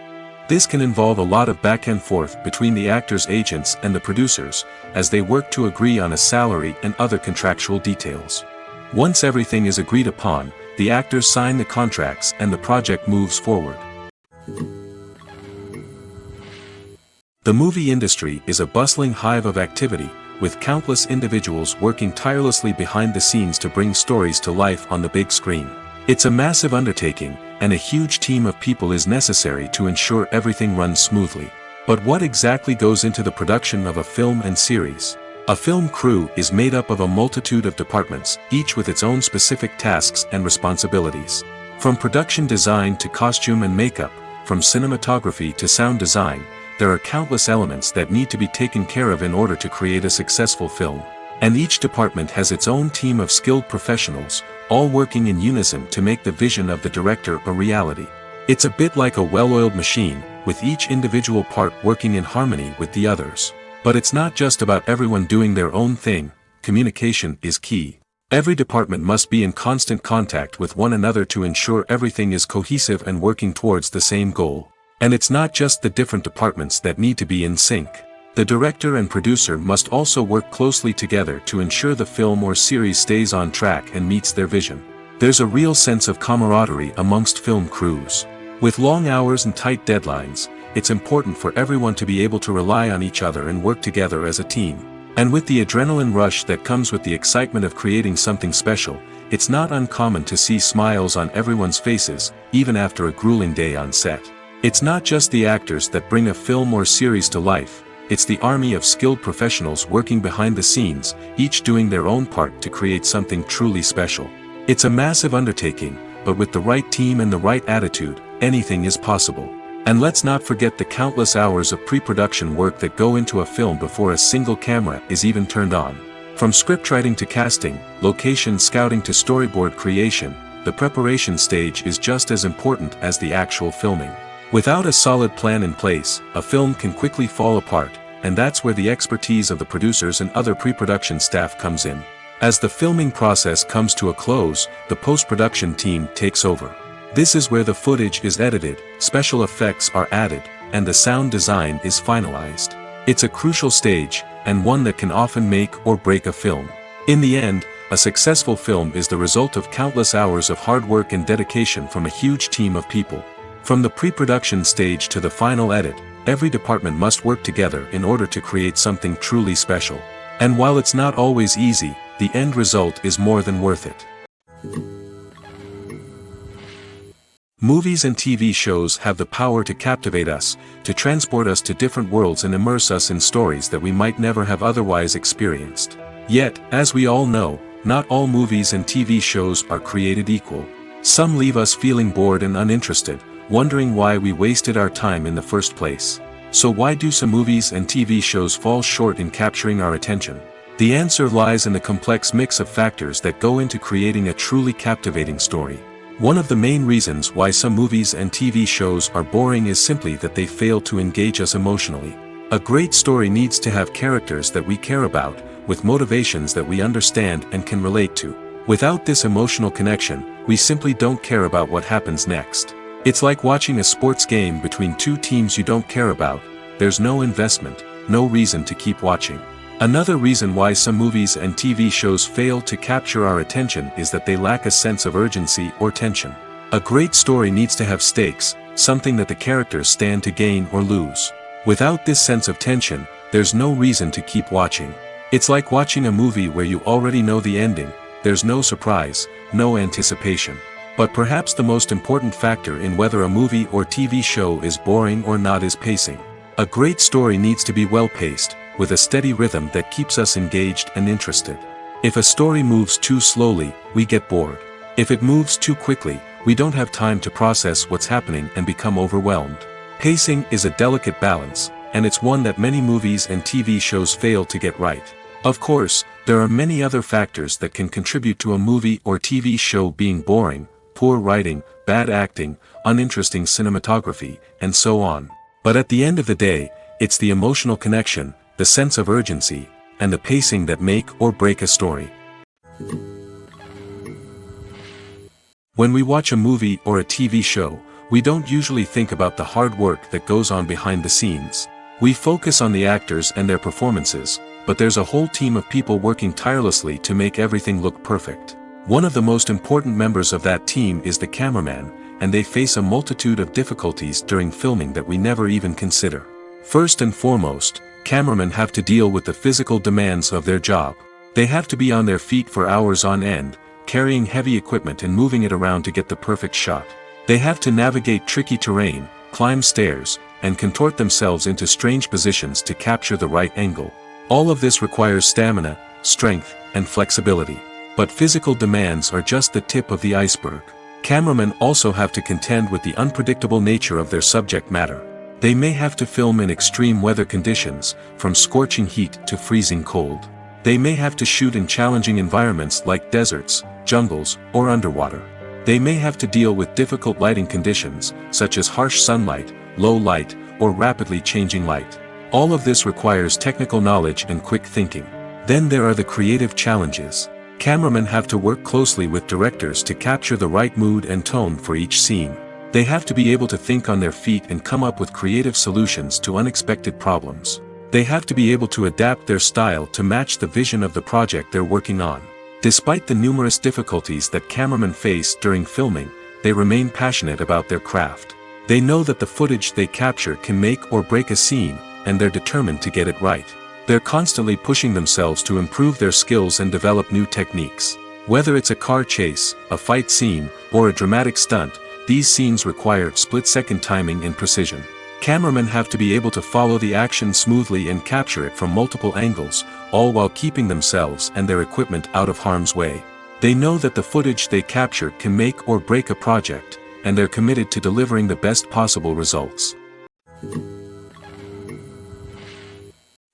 This can involve a lot of back and forth between the actors' agents and the producers, as they work to agree on a salary and other contractual details. Once everything is agreed upon, the actors sign the contracts and the project moves forward. The movie industry is a bustling hive of activity, with countless individuals working tirelessly behind the scenes to bring stories to life on the big screen. It's a massive undertaking, and a huge team of people is necessary to ensure everything runs smoothly. But what exactly goes into the production of a film and series? A film crew is made up of a multitude of departments, each with its own specific tasks and responsibilities. From production design to costume and makeup, from cinematography to sound design, there are countless elements that need to be taken care of in order to create a successful film. And each department has its own team of skilled professionals, all working in unison to make the vision of the director a reality. It's a bit like a well-oiled machine, with each individual part working in harmony with the others. But it's not just about everyone doing their own thing. Communication is key. Every department must be in constant contact with one another to ensure everything is cohesive and working towards the same goal. And it's not just the different departments that need to be in sync. The director and producer must also work closely together to ensure the film or series stays on track and meets their vision. There's a real sense of camaraderie amongst film crews. With long hours and tight deadlines, it's important for everyone to be able to rely on each other and work together as a team. And with the adrenaline rush that comes with the excitement of creating something special, it's not uncommon to see smiles on everyone's faces, even after a grueling day on set. It's not just the actors that bring a film or series to life, it's the army of skilled professionals working behind the scenes, each doing their own part to create something truly special. It's a massive undertaking, but with the right team and the right attitude, anything is possible. And let's not forget the countless hours of pre-production work that go into a film before a single camera is even turned on. From scriptwriting to casting, location scouting to storyboard creation, the preparation stage is just as important as the actual filming. Without a solid plan in place, a film can quickly fall apart, and that's where the expertise of the producers and other pre-production staff comes in. As the filming process comes to a close, the post-production team takes over. This is where the footage is edited, special effects are added, and the sound design is finalized. It's a crucial stage, and one that can often make or break a film. In the end, a successful film is the result of countless hours of hard work and dedication from a huge team of people. From the pre-production stage to the final edit, every department must work together in order to create something truly special. And while it's not always easy, the end result is more than worth it. Movies and TV shows have the power to captivate us, to transport us to different worlds and immerse us in stories that we might never have otherwise experienced. Yet, as we all know, not all movies and TV shows are created equal. Some leave us feeling bored and uninterested, wondering why we wasted our time in the first place. So why do some movies and TV shows fall short in capturing our attention? The answer lies in the complex mix of factors that go into creating a truly captivating story. One of the main reasons why some movies and TV shows are boring is simply that they fail to engage us emotionally. A great story needs to have characters that we care about, with motivations that we understand and can relate to. Without this emotional connection, we simply don't care about what happens next. It's like watching a sports game between two teams you don't care about. There's no investment, no reason to keep watching. Another reason why some movies and TV shows fail to capture our attention is that they lack a sense of urgency or tension. A great story needs to have stakes, something that the characters stand to gain or lose. Without this sense of tension, there's no reason to keep watching. It's like watching a movie where you already know the ending, there's no surprise, no anticipation. But perhaps the most important factor in whether a movie or TV show is boring or not is pacing. A great story needs to be well-paced, with a steady rhythm that keeps us engaged and interested. If a story moves too slowly, we get bored. If it moves too quickly, we don't have time to process what's happening and become overwhelmed. Pacing is a delicate balance, and it's one that many movies and TV shows fail to get right. Of course, there are many other factors that can contribute to a movie or TV show being boring: poor writing, bad acting, uninteresting cinematography, and so on. But at the end of the day, it's the emotional connection, the sense of urgency, and the pacing that make or break a story. When we watch a movie or a TV show, we don't usually think about the hard work that goes on behind the scenes. We focus on the actors and their performances, but there's a whole team of people working tirelessly to make everything look perfect. One of the most important members of that team is the cameraman, and they face a multitude of difficulties during filming that we never even consider. First and foremost, cameramen have to deal with the physical demands of their job. They have to be on their feet for hours on end, carrying heavy equipment and moving it around to get the perfect shot. They have to navigate tricky terrain, climb stairs, and contort themselves into strange positions to capture the right angle. All of this requires stamina, strength, and flexibility. But physical demands are just the tip of the iceberg. Cameramen also have to contend with the unpredictable nature of their subject matter. They may have to film in extreme weather conditions, from scorching heat to freezing cold. They may have to shoot in challenging environments like deserts, jungles, or underwater. They may have to deal with difficult lighting conditions, such as harsh sunlight, low light, or rapidly changing light. All of this requires technical knowledge and quick thinking. Then there are the creative challenges. Cameramen have to work closely with directors to capture the right mood and tone for each scene. They have to be able to think on their feet and come up with creative solutions to unexpected problems. They have to be able to adapt their style to match the vision of the project they're working on. Despite the numerous difficulties that cameramen face during filming, they remain passionate about their craft. They know that the footage they capture can make or break a scene, and they're determined to get it right. They're constantly pushing themselves to improve their skills and develop new techniques. Whether it's a car chase, a fight scene, or a dramatic stunt, these scenes require split-second timing and precision. Cameramen have to be able to follow the action smoothly and capture it from multiple angles, all while keeping themselves and their equipment out of harm's way. They know that the footage they capture can make or break a project, and they're committed to delivering the best possible results.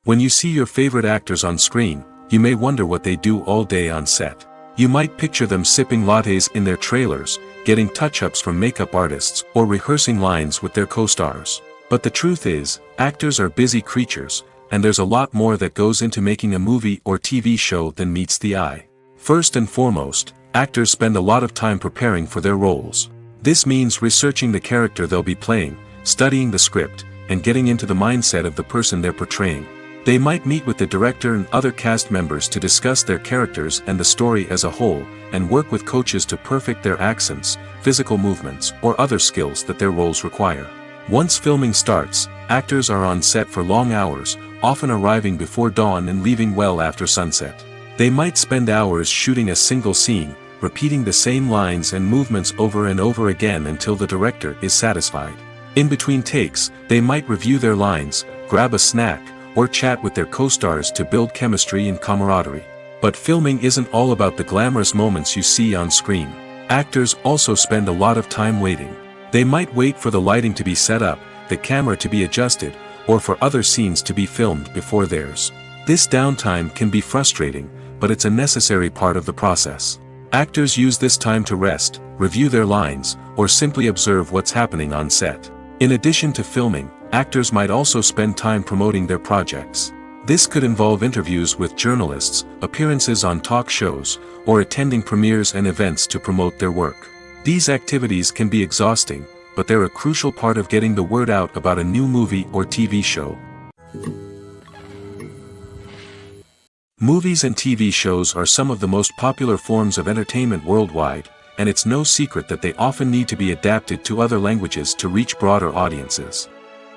When you see your favorite actors on screen, you may wonder what they do all day on set. You might picture them sipping lattes in their trailers, getting touch-ups from makeup artists, or rehearsing lines with their co-stars. But the truth is, actors are busy creatures, and there's a lot more that goes into making a movie or TV show than meets the eye. First and foremost, actors spend a lot of time preparing for their roles. This means researching the character they'll be playing, studying the script, and getting into the mindset of the person they're portraying. They might meet with the director and other cast members to discuss their characters and the story as a whole, and work with coaches to perfect their accents, physical movements, or other skills that their roles require. Once filming starts, actors are on set for long hours, often arriving before dawn and leaving well after sunset. They might spend hours shooting a single scene, repeating the same lines and movements over and over again until the director is satisfied. In between takes, they might review their lines, grab a snack, or chat with their co-stars to build chemistry and camaraderie. But filming isn't all about the glamorous moments you see on screen. Actors also spend a lot of time waiting. They might wait for the lighting to be set up, the camera to be adjusted, or for other scenes to be filmed before theirs. This downtime can be frustrating, but it's a necessary part of the process. Actors use this time to rest, review their lines, or simply observe what's happening on set. In addition to filming, actors might also spend time promoting their projects. This could involve interviews with journalists, appearances on talk shows, or attending premieres and events to promote their work. These activities can be exhausting, but they're a crucial part of getting the word out about a new movie or TV show. Movies and TV shows are some of the most popular forms of entertainment worldwide, and it's no secret that they often need to be adapted to other languages to reach broader audiences.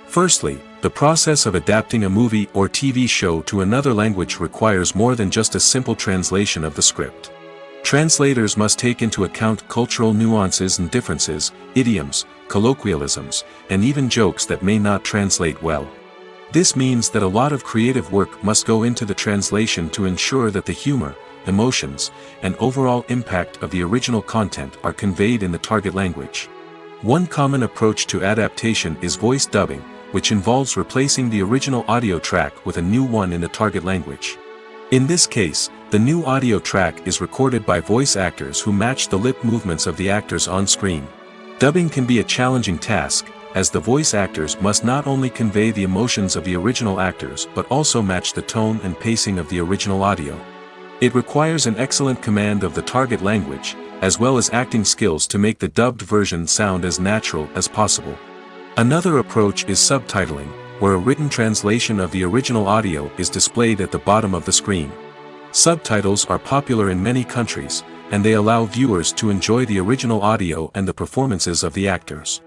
Firstly, the process of adapting a movie or TV show to another language requires more than just a simple translation of the script. Translators must take into account cultural nuances and differences, idioms, colloquialisms, and even jokes that may not translate well. This means that a lot of creative work must go into the translation to ensure that the humor, emotions, and overall impact of the original content are conveyed in the target language. One common approach to adaptation is voice dubbing, which involves replacing the original audio track with a new one in the target language. In this case, the new audio track is recorded by voice actors who match the lip movements of the actors on screen. Dubbing can be a challenging task, as the voice actors must not only convey the emotions of the original actors but also match the tone and pacing of the original audio. It requires an excellent command of the target language, as well as acting skills to make the dubbed version sound as natural as possible. Another approach is subtitling, where a written translation of the original audio is displayed at the bottom of the screen. Subtitles are popular in many countries, and they allow viewers to enjoy the original audio and the performances of the actors.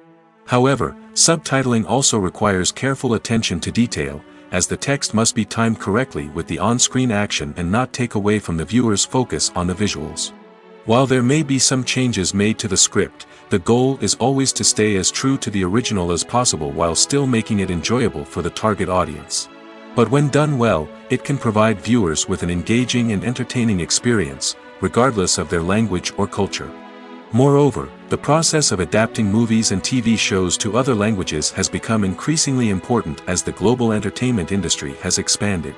However, subtitling also requires careful attention to detail, as the text must be timed correctly with the on-screen action and not take away from the viewer's focus on the visuals. While there may be some changes made to the script, the goal is always to stay as true to the original as possible while still making it enjoyable for the target audience. But when done well, it can provide viewers with an engaging and entertaining experience, regardless of their language or culture. Moreover, the process of adapting movies and TV shows to other languages has become increasingly important as the global entertainment industry has expanded.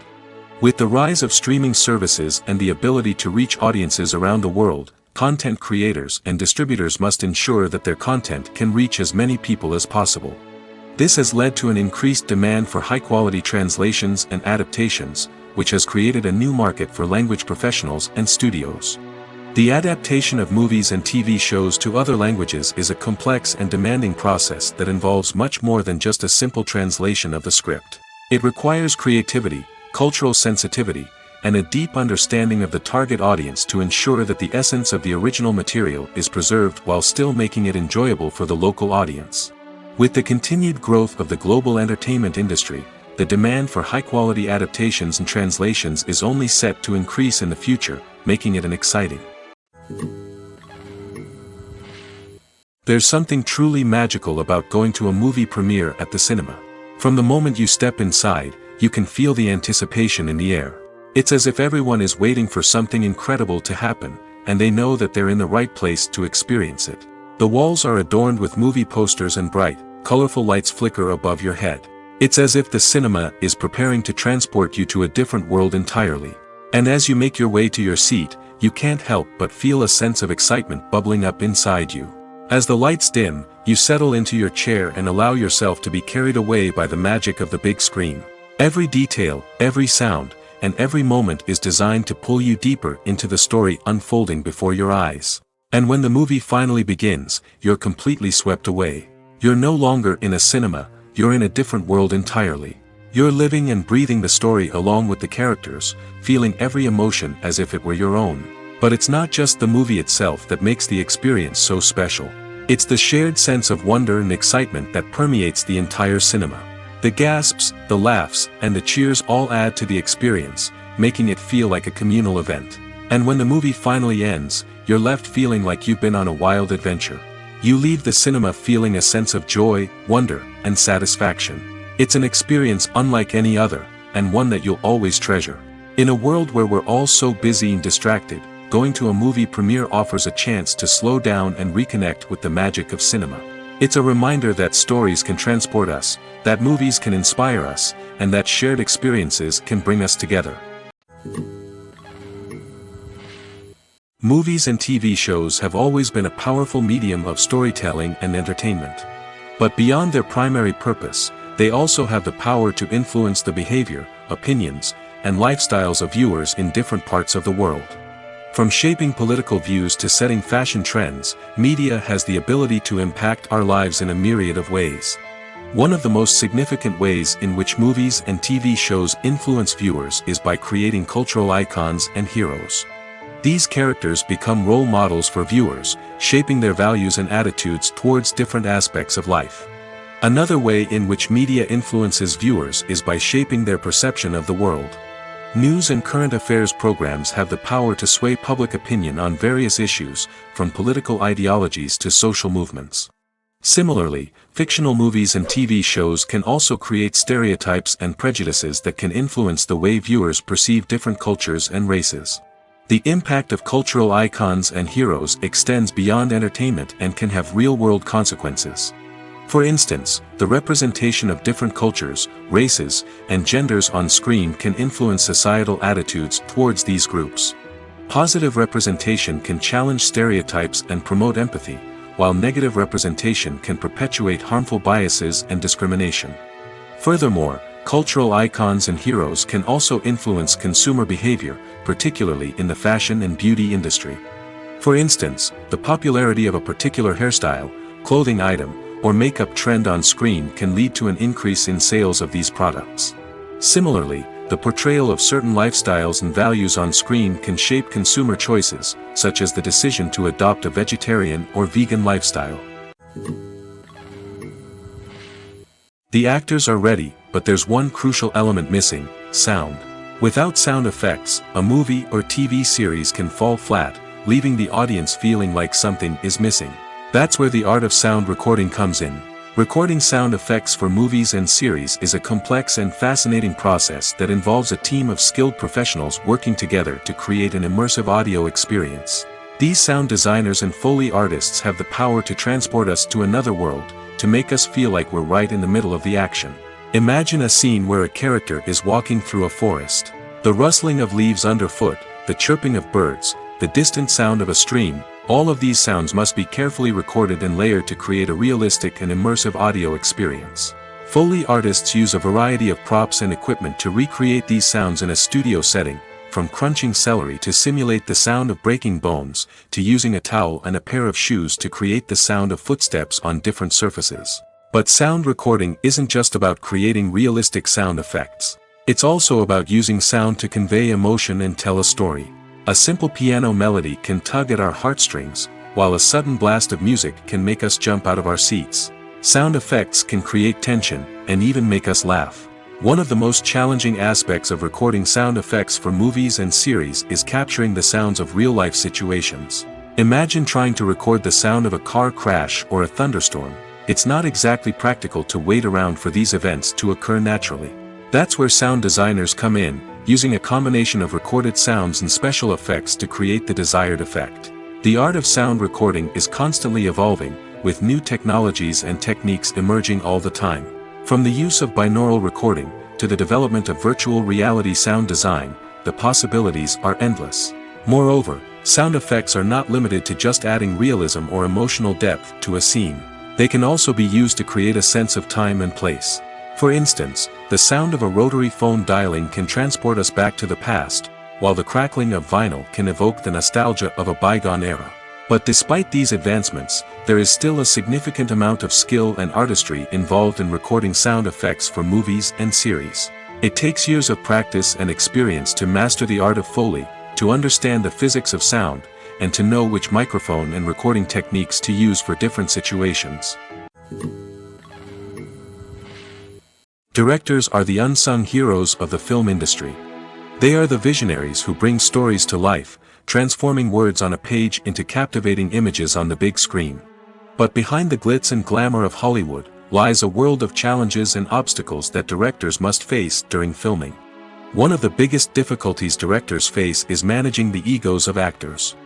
With the rise of streaming services and the ability to reach audiences around the world, content creators and distributors must ensure that their content can reach as many people as possible. This has led to an increased demand for high-quality translations and adaptations, which has created a new market for language professionals and studios. The adaptation of movies and TV shows to other languages is a complex and demanding process that involves much more than just a simple translation of the script. It requires creativity, cultural sensitivity, and a deep understanding of the target audience to ensure that the essence of the original material is preserved while still making it enjoyable for the local audience. With the continued growth of the global entertainment industry, the demand for high-quality adaptations and translations is only set to increase in the future, making it an exciting. There's something truly magical about going to a movie premiere at the cinema. From the moment you step inside, you can feel the anticipation in the air. It's as if everyone is waiting for something incredible to happen, and they know that they're in the right place to experience it. The walls are adorned with movie posters and bright, colorful lights flicker above your head. It's as if the cinema is preparing to transport you to a different world entirely. And as you make your way to your seat, you can't help but feel a sense of excitement bubbling up inside you. As the lights dim, you settle into your chair and allow yourself to be carried away by the magic of the big screen. Every detail, every sound, and every moment is designed to pull you deeper into the story unfolding before your eyes. And when the movie finally begins, you're completely swept away. You're no longer in a cinema, you're in a different world entirely. You're living and breathing the story along with the characters, feeling every emotion as if it were your own. But it's not just the movie itself that makes the experience so special. It's the shared sense of wonder and excitement that permeates the entire cinema. The gasps, the laughs, and the cheers all add to the experience, making it feel like a communal event. And when the movie finally ends, you're left feeling like you've been on a wild adventure. You leave the cinema feeling a sense of joy, wonder, and satisfaction. It's an experience unlike any other, and one that you'll always treasure. In a world where we're all so busy and distracted, going to a movie premiere offers a chance to slow down and reconnect with the magic of cinema. It's a reminder that stories can transport us, that movies can inspire us, and that shared experiences can bring us together. Movies and TV shows have always been a powerful medium of storytelling and entertainment. But beyond their primary purpose, they also have the power to influence the behavior, opinions, and lifestyles of viewers in different parts of the world. From shaping political views to setting fashion trends, media has the ability to impact our lives in a myriad of ways. One of the most significant ways in which movies and TV shows influence viewers is by creating cultural icons and heroes. These characters become role models for viewers, shaping their values and attitudes towards different aspects of life. Another way in which media influences viewers is by shaping their perception of the world. News and current affairs programs have the power to sway public opinion on various issues, from political ideologies to social movements. Similarly, fictional movies and TV shows can also create stereotypes and prejudices that can influence the way viewers perceive different cultures and races. The impact of cultural icons and heroes extends beyond entertainment and can have real-world consequences. For instance, the representation of different cultures, races, and genders on screen can influence societal attitudes towards these groups. Positive representation can challenge stereotypes and promote empathy, while negative representation can perpetuate harmful biases and discrimination. Furthermore, cultural icons and heroes can also influence consumer behavior, particularly in the fashion and beauty industry. For instance, the popularity of a particular hairstyle, clothing item, or makeup trend on screen can lead to an increase in sales of these products. Similarly, the portrayal of certain lifestyles and values on screen can shape consumer choices, such as the decision to adopt a vegetarian or vegan lifestyle. The actors are ready, but there's one crucial element missing: sound. Without sound effects, a movie or TV series can fall flat, leaving the audience feeling like something is missing. That's where the art of sound recording comes in. Recording sound effects for movies and series is a complex and fascinating process that involves a team of skilled professionals working together to create an immersive audio experience. These sound designers and Foley artists have the power to transport us to another world, to make us feel like we're right in the middle of the action. Imagine a scene where a character is walking through a forest. The rustling of leaves underfoot, the chirping of birds, the distant sound of a stream, all of these sounds must be carefully recorded and layered to create a realistic and immersive audio experience. Foley artists use a variety of props and equipment to recreate these sounds in a studio setting, from crunching celery to simulate the sound of breaking bones, to using a towel and a pair of shoes to create the sound of footsteps on different surfaces. But sound recording isn't just about creating realistic sound effects. It's also about using sound to convey emotion and tell a story. A simple piano melody can tug at our heartstrings, while a sudden blast of music can make us jump out of our seats. Sound effects can create tension, and even make us laugh. One of the most challenging aspects of recording sound effects for movies and series is capturing the sounds of real-life situations. Imagine trying to record the sound of a car crash or a thunderstorm. It's not exactly practical to wait around for these events to occur naturally. That's where sound designers come in, using a combination of recorded sounds and special effects to create the desired effect. The art of sound recording is constantly evolving, with new technologies and techniques emerging all the time. From the use of binaural recording, to the development of virtual reality sound design, the possibilities are endless. Moreover, sound effects are not limited to just adding realism or emotional depth to a scene. They can also be used to create a sense of time and place. For instance, the sound of a rotary phone dialing can transport us back to the past, while the crackling of vinyl can evoke the nostalgia of a bygone era. But despite these advancements, there is still a significant amount of skill and artistry involved in recording sound effects for movies and series. It takes years of practice and experience to master the art of Foley, to understand the physics of sound, and to know which microphone and recording techniques to use for different situations. Directors are the unsung heroes of the film industry. They are the visionaries who bring stories to life, transforming words on a page into captivating images on the big screen. But behind the glitz and glamour of Hollywood, lies a world of challenges and obstacles that directors must face during filming. One of the biggest difficulties directors face is managing the egos of actors.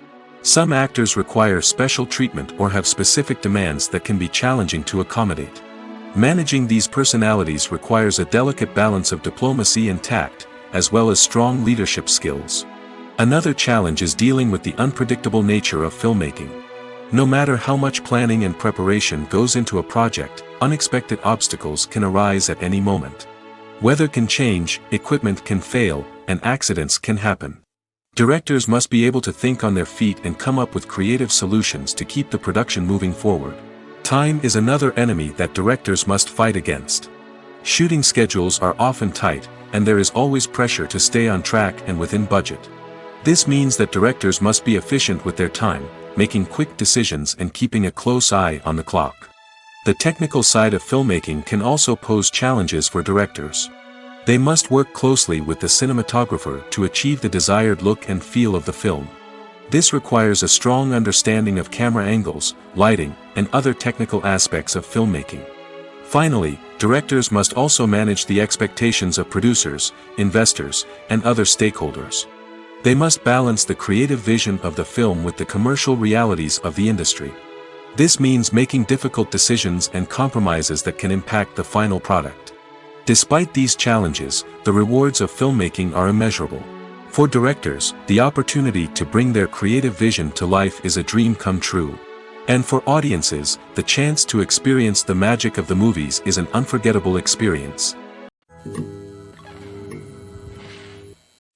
Some actors require special treatment or have specific demands that can be challenging to accommodate. Managing these personalities requires a delicate balance of diplomacy and tact, as well as strong leadership skills. Another challenge is dealing with the unpredictable nature of filmmaking. No matter how much planning and preparation goes into a project, unexpected obstacles can arise at any moment. Weather can change, equipment can fail, and accidents can happen. Directors must be able to think on their feet and come up with creative solutions to keep the production moving forward. Time is another enemy that directors must fight against. Shooting schedules are often tight, and there is always pressure to stay on track and within budget. This means that directors must be efficient with their time, making quick decisions and keeping a close eye on the clock. The technical side of filmmaking can also pose challenges for directors. They must work closely with the cinematographer to achieve the desired look and feel of the film. This requires a strong understanding of camera angles, lighting, and other technical aspects of filmmaking. Finally, directors must also manage the expectations of producers, investors, and other stakeholders. They must balance the creative vision of the film with the commercial realities of the industry. This means making difficult decisions and compromises that can impact the final product. Despite these challenges, the rewards of filmmaking are immeasurable. For directors, the opportunity to bring their creative vision to life is a dream come true. And for audiences, the chance to experience the magic of the movies is an unforgettable experience.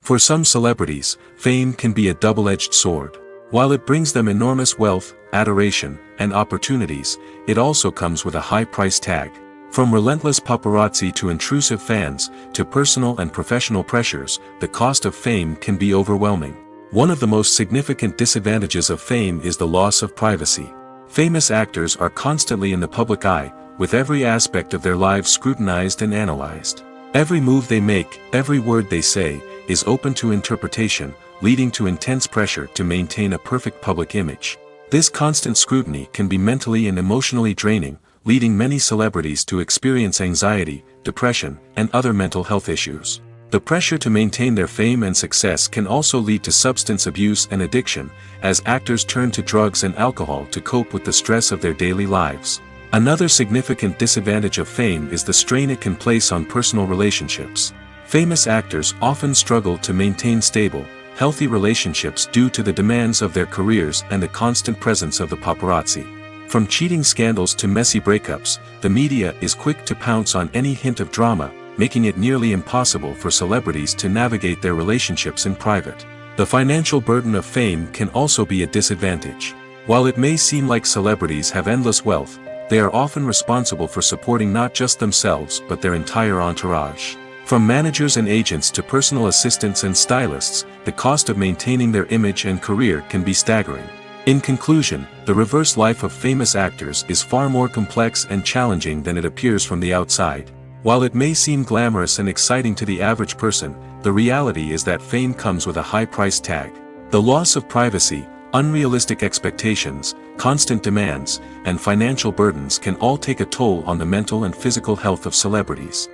For some celebrities, fame can be a double-edged sword. While it brings them enormous wealth, adoration, and opportunities, it also comes with a high price tag. From relentless paparazzi to intrusive fans, to personal and professional pressures, the cost of fame can be overwhelming. One of the most significant disadvantages of fame is the loss of privacy. Famous actors are constantly in the public eye, with every aspect of their lives scrutinized and analyzed. Every move they make, every word they say, is open to interpretation, leading to intense pressure to maintain a perfect public image. This constant scrutiny can be mentally and emotionally draining, leading many celebrities to experience anxiety, depression, and other mental health issues. The pressure to maintain their fame and success can also lead to substance abuse and addiction, as actors turn to drugs and alcohol to cope with the stress of their daily lives. Another significant disadvantage of fame is the strain it can place on personal relationships. Famous actors often struggle to maintain stable, healthy relationships due to the demands of their careers and the constant presence of the paparazzi. From cheating scandals to messy breakups, the media is quick to pounce on any hint of drama, making it nearly impossible for celebrities to navigate their relationships in private. The financial burden of fame can also be a disadvantage. While it may seem like celebrities have endless wealth, they are often responsible for supporting not just themselves but their entire entourage. From managers and agents to personal assistants and stylists, the cost of maintaining their image and career can be staggering. In conclusion, the reverse life of famous actors is far more complex and challenging than it appears from the outside. While it may seem glamorous and exciting to the average person, the reality is that fame comes with a high price tag. The loss of privacy, unrealistic expectations, constant demands, and financial burdens can all take a toll on the mental and physical health of celebrities.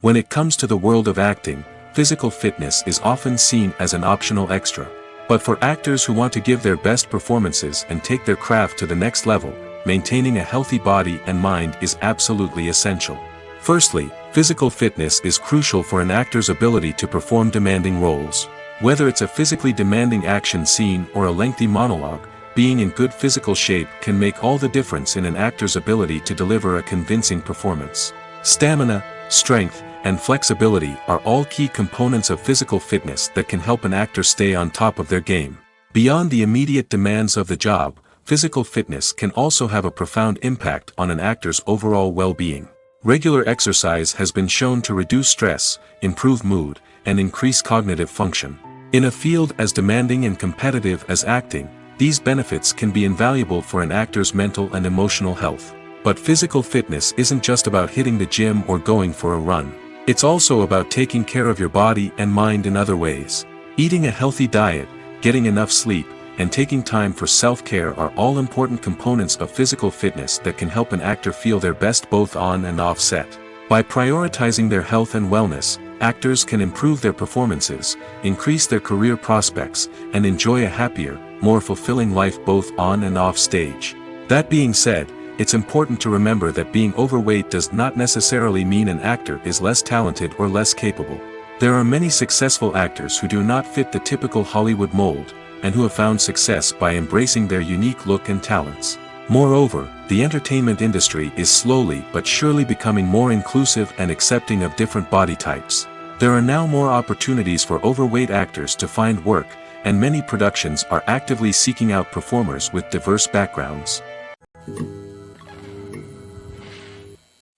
When it comes to the world of acting, physical fitness is often seen as an optional extra. But for actors who want to give their best performances and take their craft to the next level, maintaining a healthy body and mind is absolutely essential. Firstly, physical fitness is crucial for an actor's ability to perform demanding roles. Whether it's a physically demanding action scene or a lengthy monologue, being in good physical shape can make all the difference in an actor's ability to deliver a convincing performance. Stamina, strength, and flexibility are all key components of physical fitness that can help an actor stay on top of their game. Beyond the immediate demands of the job, physical fitness can also have a profound impact on an actor's overall well-being. Regular exercise has been shown to reduce stress, improve mood, and increase cognitive function. In a field as demanding and competitive as acting, these benefits can be invaluable for an actor's mental and emotional health. But physical fitness isn't just about hitting the gym or going for a run. It's also about taking care of your body and mind in other ways. Eating a healthy diet, getting enough sleep, and taking time for self-care are all important components of physical fitness that can help an actor feel their best both on and off set. By prioritizing their health and wellness, actors can improve their performances, increase their career prospects, and enjoy a happier, more fulfilling life both on and off stage. That being said, it's important to remember that being overweight does not necessarily mean an actor is less talented or less capable. There are many successful actors who do not fit the typical Hollywood mold, and who have found success by embracing their unique look and talents. Moreover, the entertainment industry is slowly but surely becoming more inclusive and accepting of different body types. There are now more opportunities for overweight actors to find work, and many productions are actively seeking out performers with diverse backgrounds.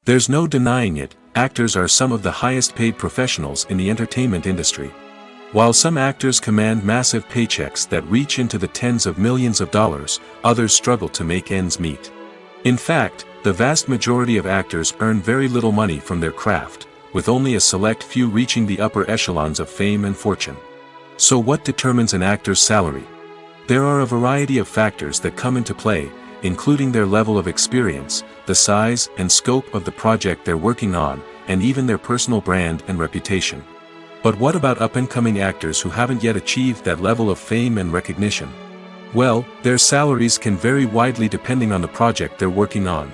There's no denying it, actors are some of the highest paid professionals in the entertainment industry. While some actors command massive paychecks that reach into the tens of millions of dollars, others struggle to make ends meet. In fact, the vast majority of actors earn very little money from their craft, with only a select few reaching the upper echelons of fame and fortune. So what determines an actor's salary? There are a variety of factors that come into play, including their level of experience, the size and scope of the project they're working on, and even their personal brand and reputation. But what about up-and-coming actors who haven't yet achieved that level of fame and recognition? Well, their salaries can vary widely depending on the project they're working on.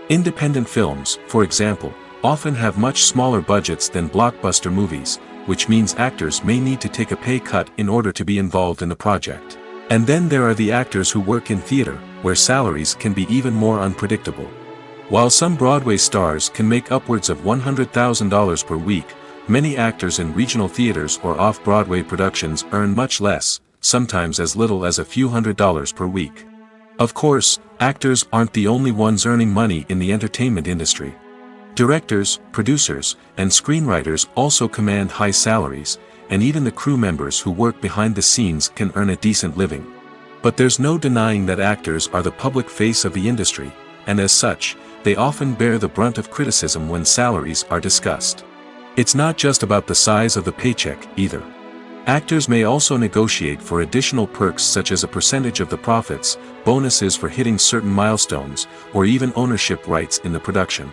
Independent films, for example, often have much smaller budgets than blockbuster movies, which means actors may need to take a pay cut in order to be involved in the project. And then there are the actors who work in theater, where salaries can be even more unpredictable. While some Broadway stars can make upwards of $100,000 per week, many actors in regional theaters or off-Broadway productions earn much less, sometimes as little as a few $100s per week. Of course, actors aren't the only ones earning money in the entertainment industry. Directors, producers, and screenwriters also command high salaries, and even the crew members who work behind the scenes can earn a decent living. But there's no denying that actors are the public face of the industry, and as such, they often bear the brunt of criticism when salaries are discussed. It's not just about the size of the paycheck, either. Actors may also negotiate for additional perks such as a percentage of the profits, bonuses for hitting certain milestones, or even ownership rights in the production.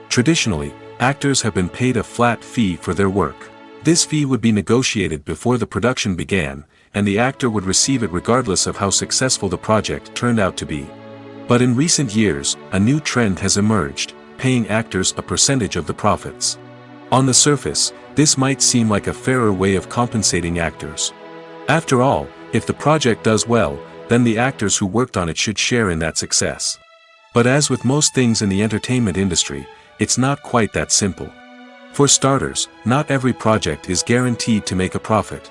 Traditionally, actors have been paid a flat fee for their work. This fee would be negotiated before the production began, and the actor would receive it regardless of how successful the project turned out to be. But in recent years, a new trend has emerged, paying actors a percentage of the profits. On the surface, this might seem like a fairer way of compensating actors. After all, if the project does well, then the actors who worked on it should share in that success. But as with most things in the entertainment industry, it's not quite that simple. For starters, not every project is guaranteed to make a profit.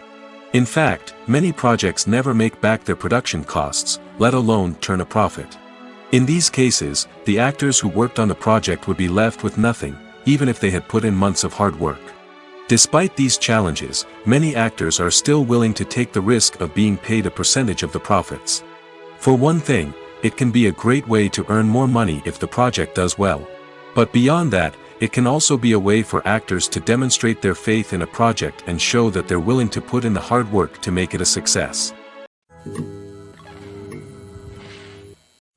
In fact, many projects never make back their production costs, let alone turn a profit. In these cases, the actors who worked on the project would be left with nothing, even if they had put in months of hard work. Despite these challenges, many actors are still willing to take the risk of being paid a percentage of the profits. For one thing, it can be a great way to earn more money if the project does well. But beyond that, it can also be a way for actors to demonstrate their faith in a project and show that they're willing to put in the hard work to make it a success.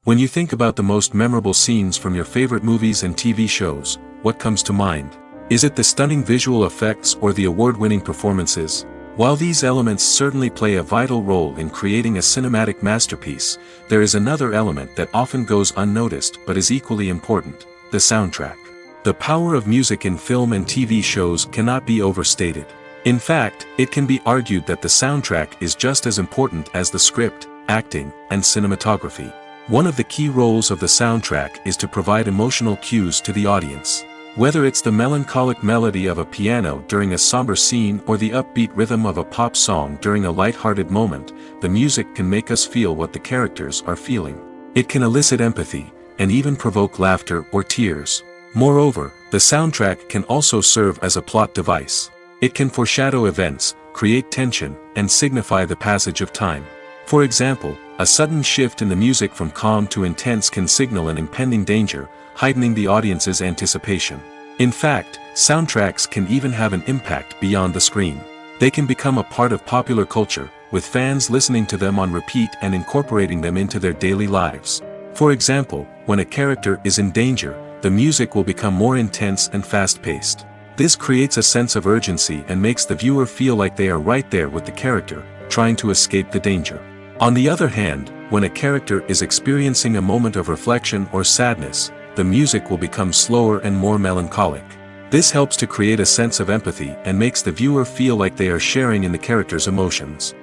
When you think about the most memorable scenes from your favorite movies and TV shows, what comes to mind? Is it the stunning visual effects or the award-winning performances? While these elements certainly play a vital role in creating a cinematic masterpiece, there is another element that often goes unnoticed but is equally important: the soundtrack. The power of music in film and TV shows cannot be overstated. In fact, it can be argued that the soundtrack is just as important as the script, acting, and cinematography. One of the key roles of the soundtrack is to provide emotional cues to the audience. Whether it's the melancholic melody of a piano during a somber scene or the upbeat rhythm of a pop song during a light-hearted moment, the music can make us feel what the characters are feeling. It can elicit empathy, and even provoke laughter or tears. Moreover, the soundtrack can also serve as a plot device. It can foreshadow events, create tension, and signify the passage of time. For example, a sudden shift in the music from calm to intense can signal an impending danger, heightening the audience's anticipation. In fact, soundtracks can even have an impact beyond the screen. They can become a part of popular culture, with fans listening to them on repeat and incorporating them into their daily lives. For example, when a character is in danger, the music will become more intense and fast-paced. This creates a sense of urgency and makes the viewer feel like they are right there with the character, trying to escape the danger. On the other hand, when a character is experiencing a moment of reflection or sadness, the music will become slower and more melancholic. This helps to create a sense of empathy and makes the viewer feel like they are sharing in the character's emotions.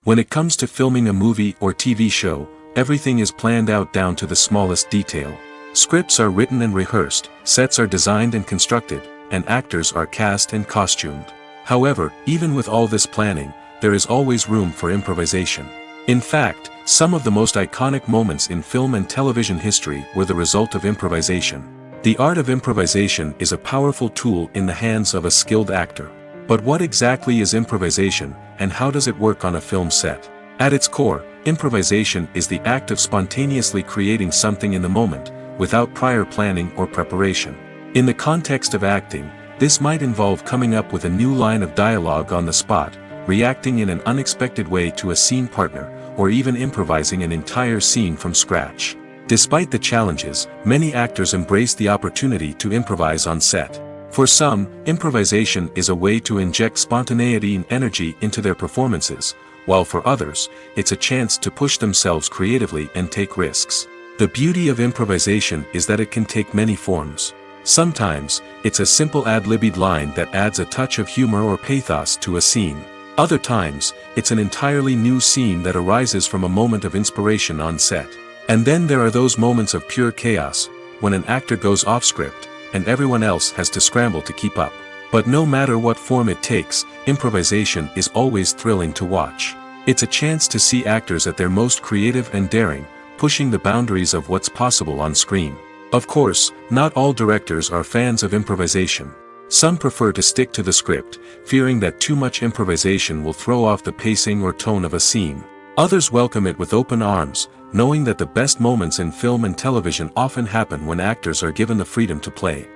When it comes to filming a movie or TV show, everything is planned out down to the smallest detail. Scripts are written and rehearsed, sets are designed and constructed, and actors are cast and costumed. However, even with all this planning, there is always room for improvisation. In fact, some of the most iconic moments in film and television history were the result of improvisation. The art of improvisation is a powerful tool in the hands of a skilled actor. But what exactly is improvisation, and how does it work on a film set? At its core, improvisation is the act of spontaneously creating something in the moment, without prior planning or preparation. In the context of acting, this might involve coming up with a new line of dialogue on the spot, reacting in an unexpected way to a scene partner, or even improvising an entire scene from scratch. Despite the challenges, many actors embrace the opportunity to improvise on set. For some, improvisation is a way to inject spontaneity and energy into their performances, while for others, it's a chance to push themselves creatively and take risks. The beauty of improvisation is that it can take many forms. Sometimes, it's a simple ad-libbed line that adds a touch of humor or pathos to a scene. Other times, it's an entirely new scene that arises from a moment of inspiration on set. And then there are those moments of pure chaos, when an actor goes off script, and everyone else has to scramble to keep up. But no matter what form it takes, improvisation is always thrilling to watch. It's a chance to see actors at their most creative and daring, pushing the boundaries of what's possible on screen. Of course, not all directors are fans of improvisation. Some prefer to stick to the script, fearing that too much improvisation will throw off the pacing or tone of a scene. Others welcome it with open arms, knowing that the best moments in film and television often happen when actors are given the freedom to play.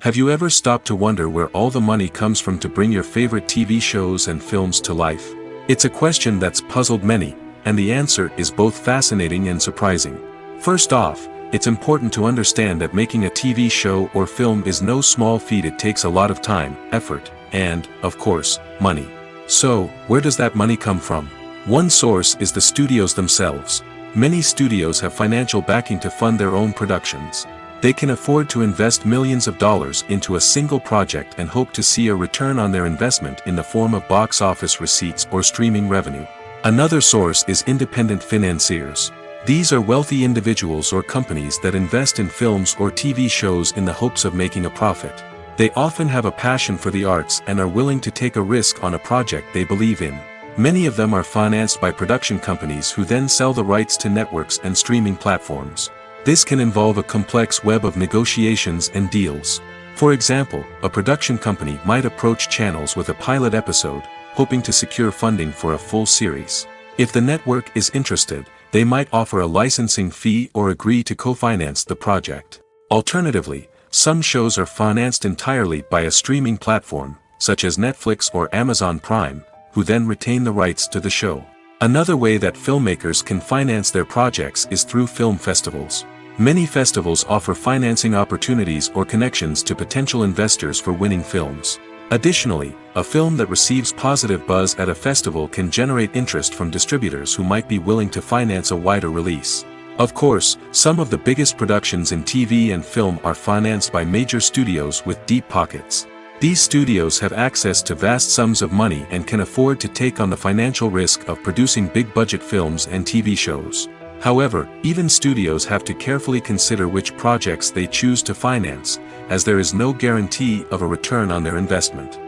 Have you ever stopped to wonder where all the money comes from to bring your favorite TV shows and films to life? It's a question that's puzzled many, and the answer is both fascinating and surprising. First off, it's important to understand that making a TV show or film is no small feat. It takes a lot of time, effort, and, of course, money. So, where does that money come from? One source is the studios themselves. Many studios have financial backing to fund their own productions. They can afford to invest millions of dollars into a single project and hope to see a return on their investment in the form of box office receipts or streaming revenue. Another source is independent financiers. These are wealthy individuals or companies that invest in films or TV shows in the hopes of making a profit. They often have a passion for the arts and are willing to take a risk on a project they believe in. Many of them are financed by production companies who then sell the rights to networks and streaming platforms. This can involve a complex web of negotiations and deals. For example, a production company might approach channels with a pilot episode, hoping to secure funding for a full series. If the network is interested, they might offer a licensing fee or agree to co-finance the project. Alternatively, some shows are financed entirely by a streaming platform, such as Netflix or Amazon Prime, who then retain the rights to the show. Another way that filmmakers can finance their projects is through film festivals. Many festivals offer financing opportunities or connections to potential investors for winning films. Additionally, a film that receives positive buzz at a festival can generate interest from distributors who might be willing to finance a wider release. Of course, some of the biggest productions in TV and film are financed by major studios with deep pockets. These studios have access to vast sums of money and can afford to take on the financial risk of producing big-budget films and TV shows. However, even studios have to carefully consider which projects they choose to finance, as there is no guarantee of a return on their investment.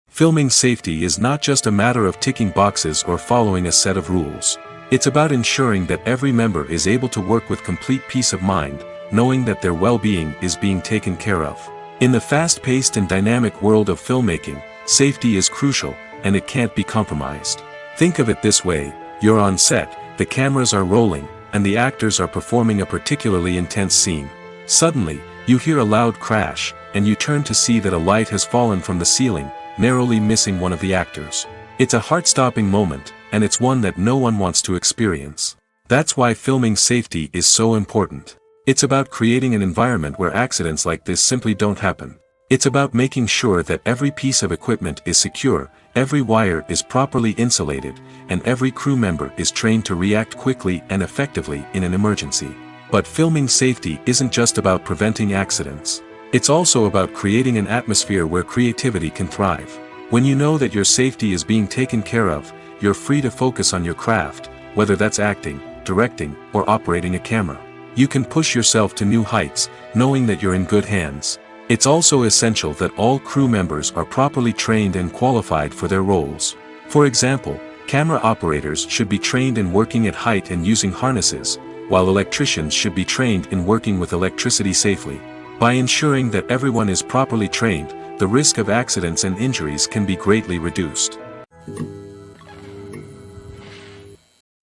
Filming safety is not just a matter of ticking boxes or following a set of rules. It's about ensuring that every member is able to work with complete peace of mind, knowing that their well-being is being taken care of. In the fast-paced and dynamic world of filmmaking, safety is crucial, and it can't be compromised. Think of it this way: you're on set, the cameras are rolling, and the actors are performing a particularly intense scene. Suddenly, you hear a loud crash, and you turn to see that a light has fallen from the ceiling, narrowly missing one of the actors. It's a heart-stopping moment, and it's one that no one wants to experience. That's why filming safety is so important. It's about creating an environment where accidents like this simply don't happen. It's about making sure that every piece of equipment is secure, every wire is properly insulated, and every crew member is trained to react quickly and effectively in an emergency. But filming safety isn't just about preventing accidents. It's also about creating an atmosphere where creativity can thrive. When you know that your safety is being taken care of, you're free to focus on your craft, whether that's acting, directing, or operating a camera. You can push yourself to new heights, knowing that you're in good hands. It's also essential that all crew members are properly trained and qualified for their roles. For example, camera operators should be trained in working at height and using harnesses, while electricians should be trained in working with electricity safely. By ensuring that everyone is properly trained, the risk of accidents and injuries can be greatly reduced.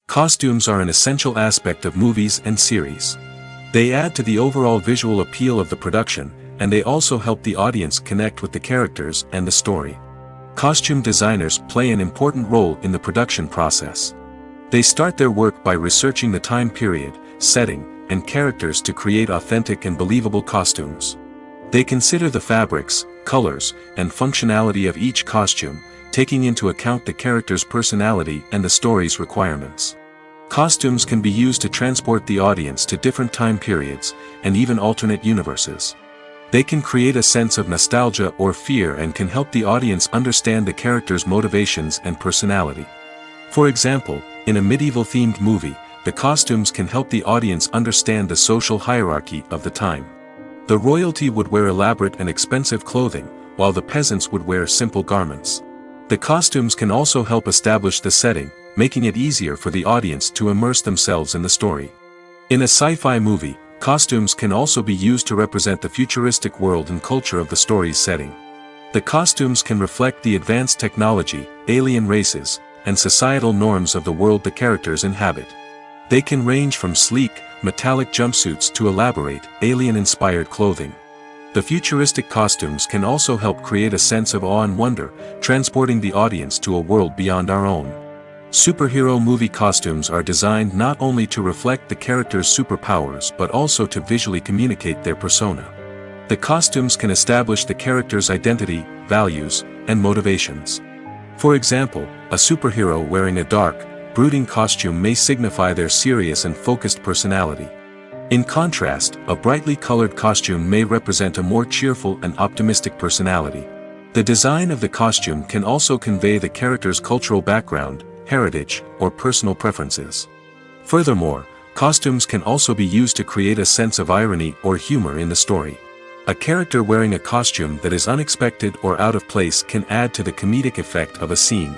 Costumes are an essential aspect of movies and series. They add to the overall visual appeal of the production, and they also help the audience connect with the characters and the story. Costume designers play an important role in the production process. They start their work by researching the time period, setting, and characters to create authentic and believable costumes. They consider the fabrics, colors, and functionality of each costume, taking into account the character's personality and the story's requirements. Costumes can be used to transport the audience to different time periods, and even alternate universes. They can create a sense of nostalgia or fear and can help the audience understand the character's motivations and personality. For example, in a medieval-themed movie, the costumes can help the audience understand the social hierarchy of the time. The royalty would wear elaborate and expensive clothing, while the peasants would wear simple garments. The costumes can also help establish the setting, making it easier for the audience to immerse themselves in the story. In a sci-fi movie, costumes can also be used to represent the futuristic world and culture of the story's setting. The costumes can reflect the advanced technology, alien races, and societal norms of the world the characters inhabit. They can range from sleek, metallic jumpsuits to elaborate, alien-inspired clothing. The futuristic costumes can also help create a sense of awe and wonder, transporting the audience to a world beyond our own. Superhero movie costumes are designed not only to reflect the character's superpowers but also to visually communicate their persona. The costumes can establish the character's identity, values, and motivations. For example, a superhero wearing a dark, brooding costume may signify their serious and focused personality. In contrast, a brightly colored costume may represent a more cheerful and optimistic personality. The design of the costume can also convey the character's cultural background, heritage, or personal preferences. Furthermore, costumes can also be used to create a sense of irony or humor in the story. A character wearing a costume that is unexpected or out of place can add to the comedic effect of a scene.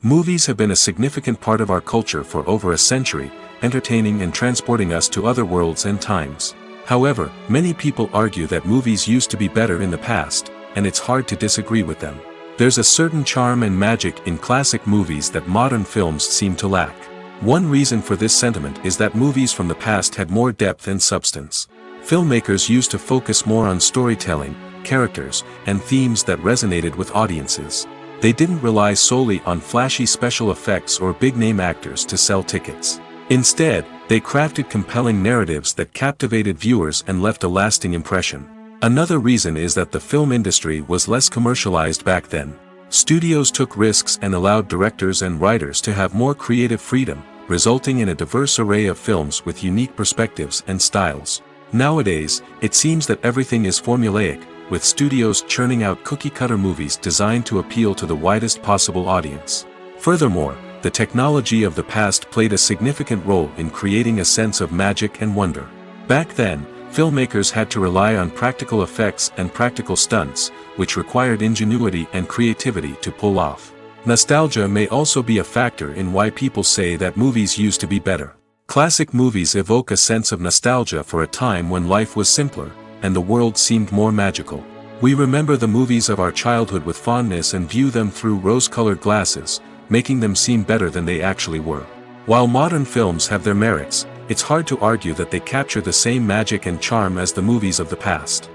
Movies have been a significant part of our culture for over a century, entertaining and transporting us to other worlds and times. However, many people argue that movies used to be better in the past, and it's hard to disagree with them. There's a certain charm and magic in classic movies that modern films seem to lack. One reason for this sentiment is that movies from the past had more depth and substance. Filmmakers used to focus more on storytelling, characters, and themes that resonated with audiences. They didn't rely solely on flashy special effects or big-name actors to sell tickets. Instead, they crafted compelling narratives that captivated viewers and left a lasting impression. Another reason is that the film industry was less commercialized back then. Studios took risks and allowed directors and writers to have more creative freedom, resulting in a diverse array of films with unique perspectives and styles. Nowadays, it seems that everything is formulaic, with studios churning out cookie-cutter movies designed to appeal to the widest possible audience. Furthermore, the technology of the past played a significant role in creating a sense of magic and wonder. Back then, filmmakers had to rely on practical effects and practical stunts, which required ingenuity and creativity to pull off. Nostalgia may also be a factor in why people say that movies used to be better. Classic movies evoke a sense of nostalgia for a time when life was simpler, and the world seemed more magical. We remember the movies of our childhood with fondness and view them through rose-colored glasses, making them seem better than they actually were. While modern films have their merits, it's hard to argue that they capture the same magic and charm as the movies of the past.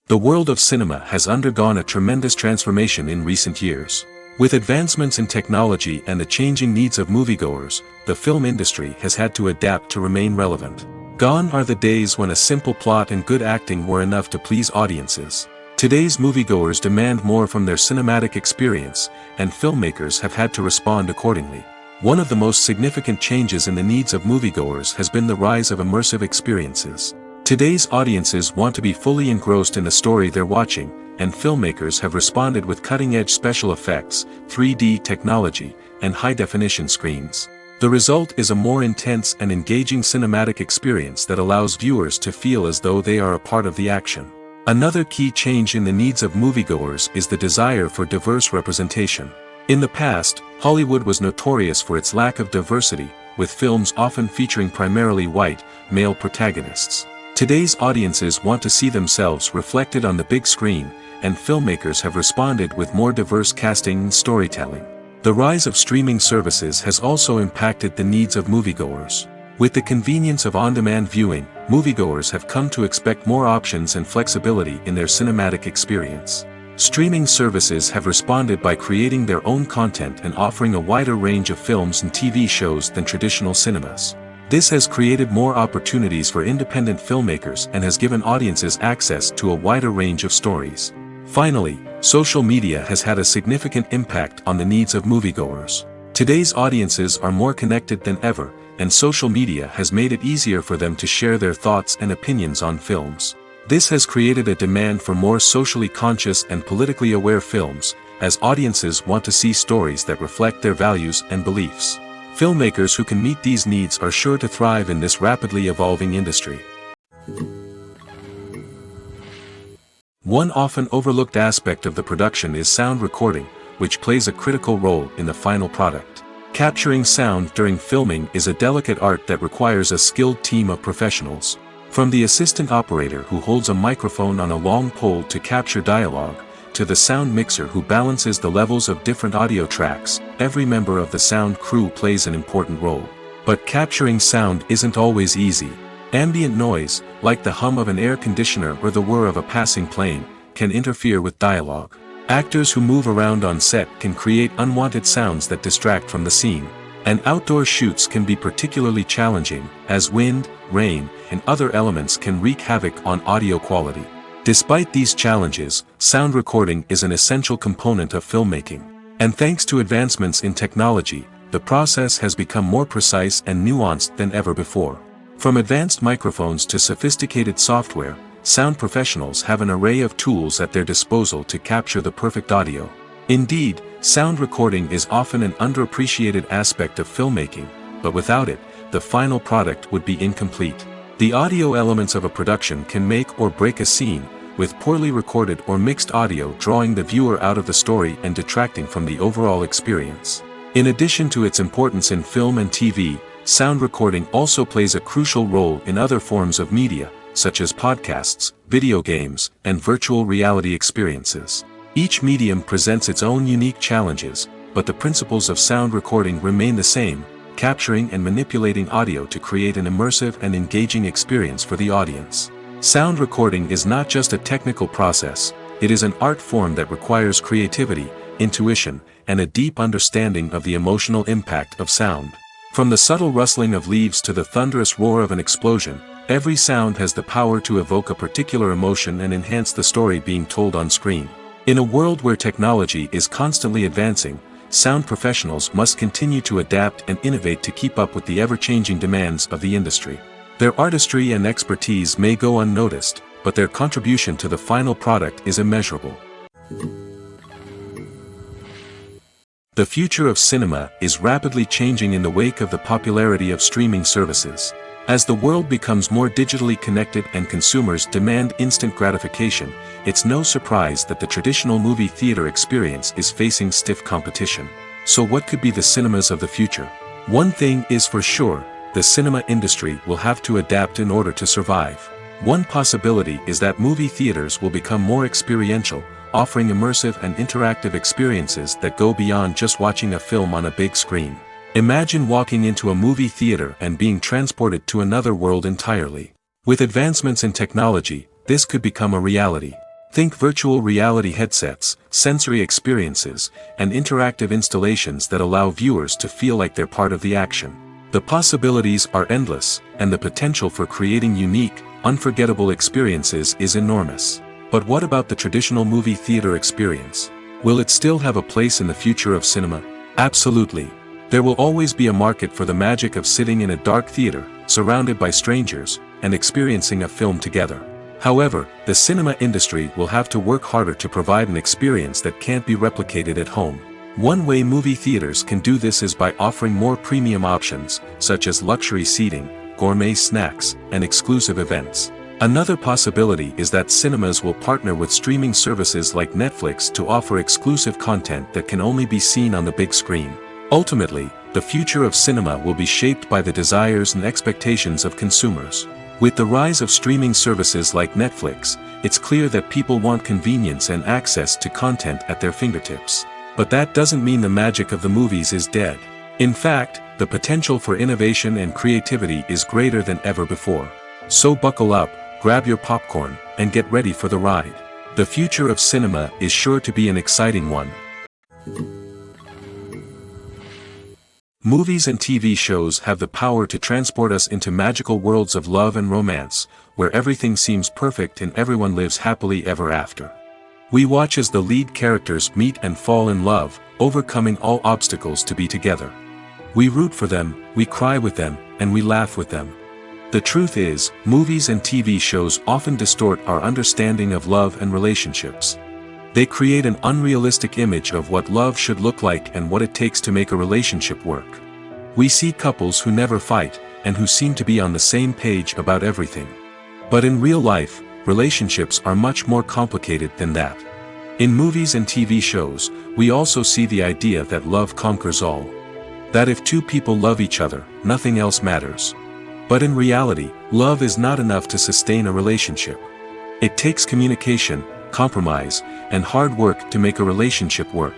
The world of cinema has undergone a tremendous transformation in recent years. With advancements in technology and the changing needs of moviegoers, the film industry has had to adapt to remain relevant. Gone are the days when a simple plot and good acting were enough to please audiences. Today's moviegoers demand more from their cinematic experience, and filmmakers have had to respond accordingly. One of the most significant changes in the needs of moviegoers has been the rise of immersive experiences. Today's audiences want to be fully engrossed in the story they're watching, and filmmakers have responded with cutting-edge special effects, 3D technology, and high-definition screens. The result is a more intense and engaging cinematic experience that allows viewers to feel as though they are a part of the action. Another key change in the needs of moviegoers is the desire for diverse representation. In the past, Hollywood was notorious for its lack of diversity, with films often featuring primarily white, male protagonists. Today's audiences want to see themselves reflected on the big screen, and filmmakers have responded with more diverse casting and storytelling. The rise of streaming services has also impacted the needs of moviegoers. With the convenience of on-demand viewing, moviegoers have come to expect more options and flexibility in their cinematic experience. Streaming services have responded by creating their own content and offering a wider range of films and TV shows than traditional cinemas. This has created more opportunities for independent filmmakers and has given audiences access to a wider range of stories. Finally, social media has had a significant impact on the needs of moviegoers. Today's audiences are more connected than ever, and social media has made it easier for them to share their thoughts and opinions on films. This has created a demand for more socially conscious and politically aware films, as audiences want to see stories that reflect their values and beliefs. Filmmakers who can meet these needs are sure to thrive in this rapidly evolving industry. One often overlooked aspect of the production is sound recording, which plays a critical role in the final product. Capturing sound during filming is a delicate art that requires a skilled team of professionals. From the assistant operator who holds a microphone on a long pole to capture dialogue, to the sound mixer who balances the levels of different audio tracks, every member of the sound crew plays an important role. But capturing sound isn't always easy. Ambient noise, like the hum of an air conditioner or the whir of a passing plane, can interfere with dialogue. Actors who move around on set can create unwanted sounds that distract from the scene. And outdoor shoots can be particularly challenging, as wind, rain, and other elements can wreak havoc on audio quality. Despite these challenges, sound recording is an essential component of filmmaking. And thanks to advancements in technology, the process has become more precise and nuanced than ever before. From advanced microphones to sophisticated software, sound professionals have an array of tools at their disposal to capture the perfect audio. Indeed, sound recording is often an underappreciated aspect of filmmaking, but without it, the final product would be incomplete. The audio elements of a production can make or break a scene, with poorly recorded or mixed audio drawing the viewer out of the story and detracting from the overall experience. In addition to its importance in film and TV, sound recording also plays a crucial role in other forms of media, such as podcasts, video games, and virtual reality experiences. Each medium presents its own unique challenges, but the principles of sound recording remain the same, capturing and manipulating audio to create an immersive and engaging experience for the audience. Sound recording is not just a technical process, it is an art form that requires creativity, intuition, and a deep understanding of the emotional impact of sound. From the subtle rustling of leaves to the thunderous roar of an explosion, every sound has the power to evoke a particular emotion and enhance the story being told on screen. In a world where technology is constantly advancing, sound professionals must continue to adapt and innovate to keep up with the ever-changing demands of the industry. Their artistry and expertise may go unnoticed, but their contribution to the final product is immeasurable. The future of cinema is rapidly changing in the wake of the popularity of streaming services. As the world becomes more digitally connected and consumers demand instant gratification, it's no surprise that the traditional movie theater experience is facing stiff competition. So what could be the cinemas of the future? One thing is for sure, the cinema industry will have to adapt in order to survive. One possibility is that movie theaters will become more experiential, offering immersive and interactive experiences that go beyond just watching a film on a big screen. Imagine walking into a movie theater and being transported to another world entirely. With advancements in technology, this could become a reality. Think virtual reality headsets, sensory experiences, and interactive installations that allow viewers to feel like they're part of the action. The possibilities are endless, and the potential for creating unique, unforgettable experiences is enormous. But what about the traditional movie theater experience? Will it still have a place in the future of cinema? Absolutely. There will always be a market for the magic of sitting in a dark theater, surrounded by strangers, and experiencing a film together. However, the cinema industry will have to work harder to provide an experience that can't be replicated at home. One way movie theaters can do this is by offering more premium options, such as luxury seating, gourmet snacks, and exclusive events. Another possibility is that cinemas will partner with streaming services like Netflix to offer exclusive content that can only be seen on the big screen. Ultimately, the future of cinema will be shaped by the desires and expectations of consumers. With the rise of streaming services like Netflix, it's clear that people want convenience and access to content at their fingertips. But that doesn't mean the magic of the movies is dead. In fact, the potential for innovation and creativity is greater than ever before. So buckle up, grab your popcorn, and get ready for the ride. The future of cinema is sure to be an exciting one. Movies and TV shows have the power to transport us into magical worlds of love and romance, where everything seems perfect and everyone lives happily ever after. We watch as the lead characters meet and fall in love, overcoming all obstacles to be together. We root for them, we cry with them, and we laugh with them. The truth is, movies and TV shows often distort our understanding of love and relationships. They create an unrealistic image of what love should look like and what it takes to make a relationship work. We see couples who never fight, and who seem to be on the same page about everything. But in real life, relationships are much more complicated than that. In movies and TV shows, we also see the idea that love conquers all. That if two people love each other, nothing else matters. But in reality, love is not enough to sustain a relationship. It takes communication, compromise, and hard work to make a relationship work.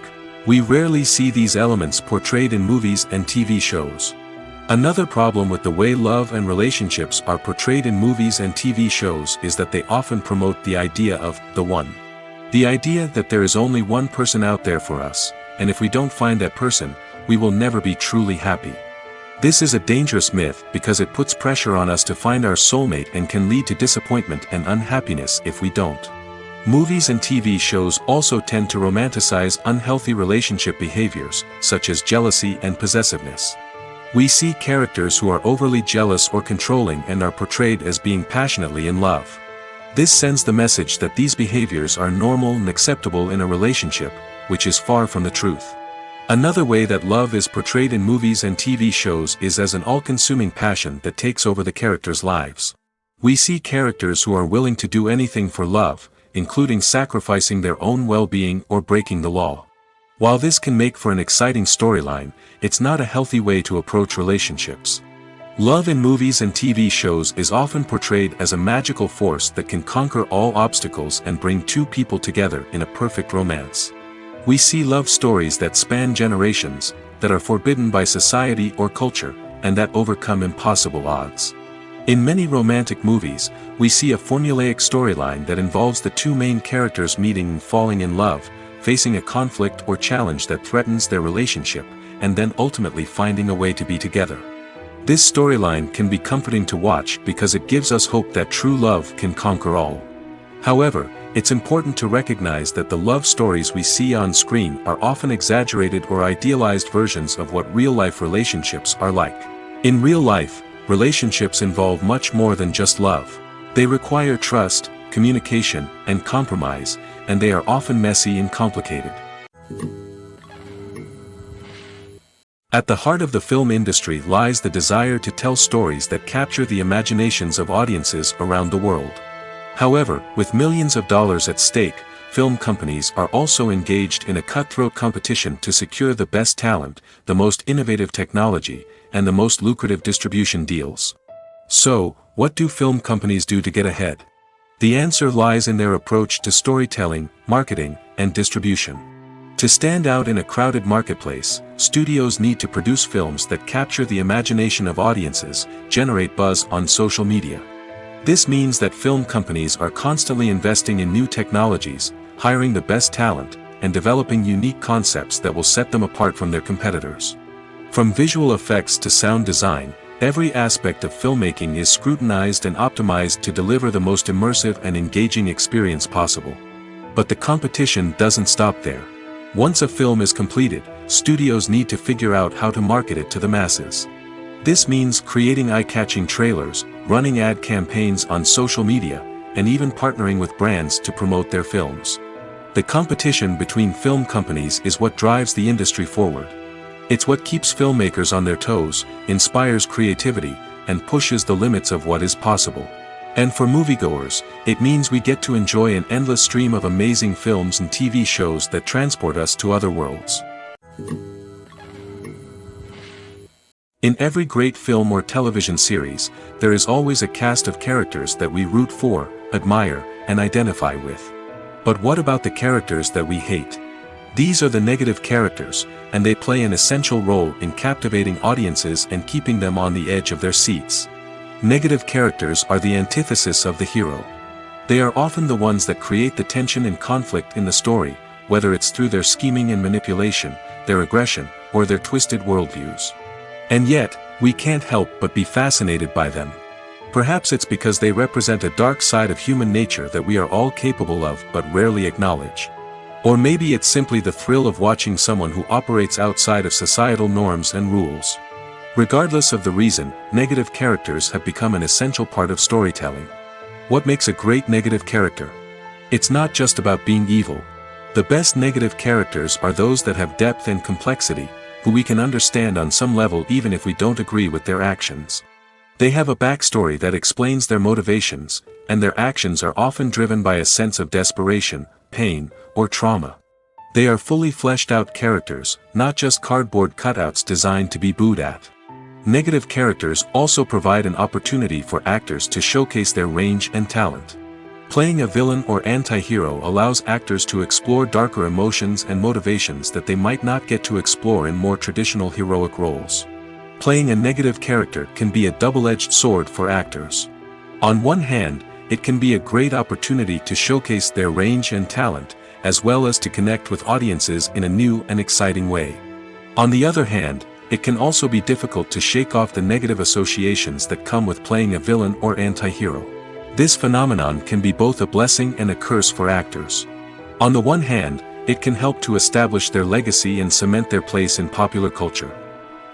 We rarely see these elements portrayed in movies and TV shows. Another problem with the way love and relationships are portrayed in movies and TV shows is that they often promote the idea of the one. The idea that there is only one person out there for us, and if we don't find that person, we will never be truly happy. This is a dangerous myth because it puts pressure on us to find our soulmate and can lead to disappointment and unhappiness if we don't. Movies and TV shows also tend to romanticize unhealthy relationship behaviors, such as jealousy and possessiveness. We see characters who are overly jealous or controlling and are portrayed as being passionately in love. This sends the message that these behaviors are normal and acceptable in a relationship, which is far from the truth. Another way that love is portrayed in movies and TV shows is as an all-consuming passion that takes over the characters' lives. We see characters who are willing to do anything for love, including sacrificing their own well-being or breaking the law. While this can make for an exciting storyline, it's not a healthy way to approach relationships. Love in movies and TV shows is often portrayed as a magical force that can conquer all obstacles and bring two people together in a perfect romance. We see love stories that span generations, that are forbidden by society or culture, and that overcome impossible odds. In many romantic movies, we see a formulaic storyline that involves the two main characters meeting and falling in love, facing a conflict or challenge that threatens their relationship, and then ultimately finding a way to be together. This storyline can be comforting to watch because it gives us hope that true love can conquer all. However, it's important to recognize that the love stories we see on screen are often exaggerated or idealized versions of what real-life relationships are like. In real life, relationships involve much more than just love. They require trust, communication, and compromise, and they are often messy and complicated. At the heart of the film industry lies the desire to tell stories that capture the imaginations of audiences around the world. However, with millions of dollars at stake, film companies are also engaged in a cutthroat competition to secure the best talent, the most innovative technology, and the most lucrative distribution deals. So, what do film companies do to get ahead? The answer lies in their approach to storytelling, marketing, and distribution. To stand out in a crowded marketplace, studios need to produce films that capture the imagination of audiences, generate buzz on social media. This means that film companies are constantly investing in new technologies, hiring the best talent, and developing unique concepts that will set them apart from their competitors. From visual effects to sound design, every aspect of filmmaking is scrutinized and optimized to deliver the most immersive and engaging experience possible. But the competition doesn't stop there. Once a film is completed, studios need to figure out how to market it to the masses. This means creating eye-catching trailers, running ad campaigns on social media, and even partnering with brands to promote their films. The competition between film companies is what drives the industry forward. It's what keeps filmmakers on their toes, inspires creativity, and pushes the limits of what is possible. And for moviegoers, it means we get to enjoy an endless stream of amazing films and TV shows that transport us to other worlds. In every great film or television series, there is always a cast of characters that we root for, admire, and identify with. But what about the characters that we hate? These are the negative characters, and they play an essential role in captivating audiences and keeping them on the edge of their seats. Negative characters are the antithesis of the hero. They are often the ones that create the tension and conflict in the story, whether it's through their scheming and manipulation, their aggression, or their twisted worldviews. And yet, we can't help but be fascinated by them. Perhaps it's because they represent a dark side of human nature that we are all capable of but rarely acknowledge. Or maybe it's simply the thrill of watching someone who operates outside of societal norms and rules. Regardless of the reason, negative characters have become an essential part of storytelling. What makes a great negative character? It's not just about being evil. The best negative characters are those that have depth and complexity, who we can understand on some level even if we don't agree with their actions. They have a backstory that explains their motivations, and their actions are often driven by a sense of desperation, pain, or trauma. They are fully fleshed out characters, not just cardboard cutouts designed to be booed at. Negative characters also provide an opportunity for actors to showcase their range and talent. Playing a villain or anti-hero allows actors to explore darker emotions and motivations that they might not get to explore in more traditional heroic roles. Playing a negative character can be a double-edged sword for actors. On one hand, it can be a great opportunity to showcase their range and talent, as well as to connect with audiences in a new and exciting way. On the other hand, it can also be difficult to shake off the negative associations that come with playing a villain or anti-hero. This phenomenon can be both a blessing and a curse for actors. On the one hand, it can help to establish their legacy and cement their place in popular culture.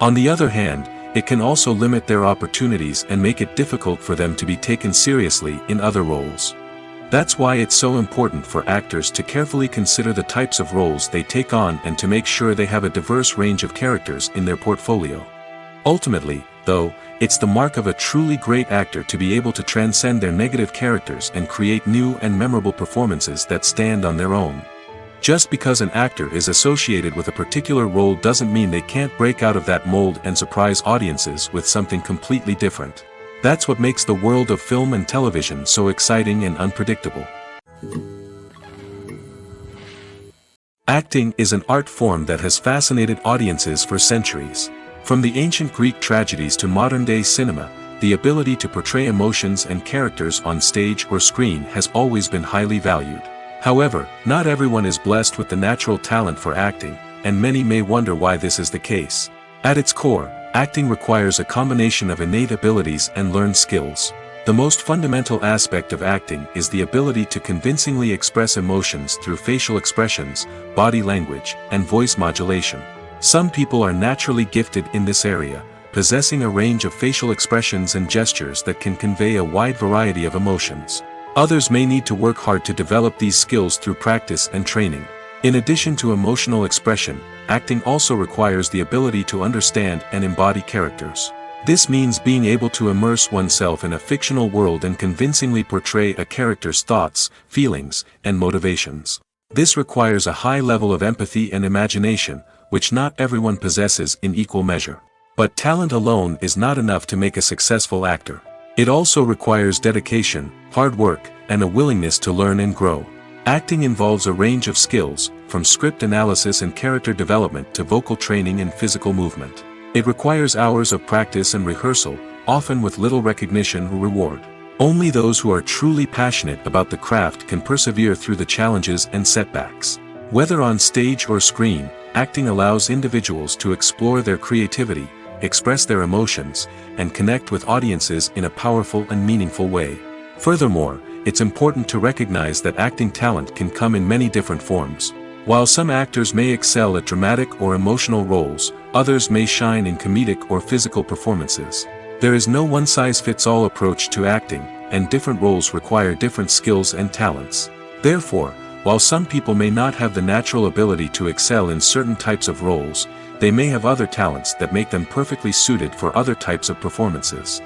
On the other hand, it can also limit their opportunities and make it difficult for them to be taken seriously in other roles. That's why it's so important for actors to carefully consider the types of roles they take on and to make sure they have a diverse range of characters in their portfolio. Ultimately, though, it's the mark of a truly great actor to be able to transcend their negative characters and create new and memorable performances that stand on their own. Just because an actor is associated with a particular role doesn't mean they can't break out of that mold and surprise audiences with something completely different. That's what makes the world of film and television so exciting and unpredictable. Acting is an art form that has fascinated audiences for centuries. From the ancient Greek tragedies to modern-day cinema, the ability to portray emotions and characters on stage or screen has always been highly valued. However, not everyone is blessed with the natural talent for acting, and many may wonder why this is the case. At its core, acting requires a combination of innate abilities and learned skills. The most fundamental aspect of acting is the ability to convincingly express emotions through facial expressions, body language, and voice modulation. Some people are naturally gifted in this area, possessing a range of facial expressions and gestures that can convey a wide variety of emotions. Others may need to work hard to develop these skills through practice and training. In addition to emotional expression, acting also requires the ability to understand and embody characters. This means being able to immerse oneself in a fictional world and convincingly portray a character's thoughts, feelings, and motivations. This requires a high level of empathy and imagination, which not everyone possesses in equal measure. But talent alone is not enough to make a successful actor. It also requires dedication, hard work, and a willingness to learn and grow. Acting involves a range of skills, from script analysis and character development to vocal training and physical movement. It requires hours of practice and rehearsal, often with little recognition or reward. Only those who are truly passionate about the craft can persevere through the challenges and setbacks. Whether on stage or screen, acting allows individuals to explore their creativity, express their emotions, and connect with audiences in a powerful and meaningful way. Furthermore, it's important to recognize that acting talent can come in many different forms. While some actors may excel at dramatic or emotional roles, others may shine in comedic or physical performances. There is no one-size-fits-all approach to acting, and different roles require different skills and talents. Therefore, while some people may not have the natural ability to excel in certain types of roles, they may have other talents that make them perfectly suited for other types of performances.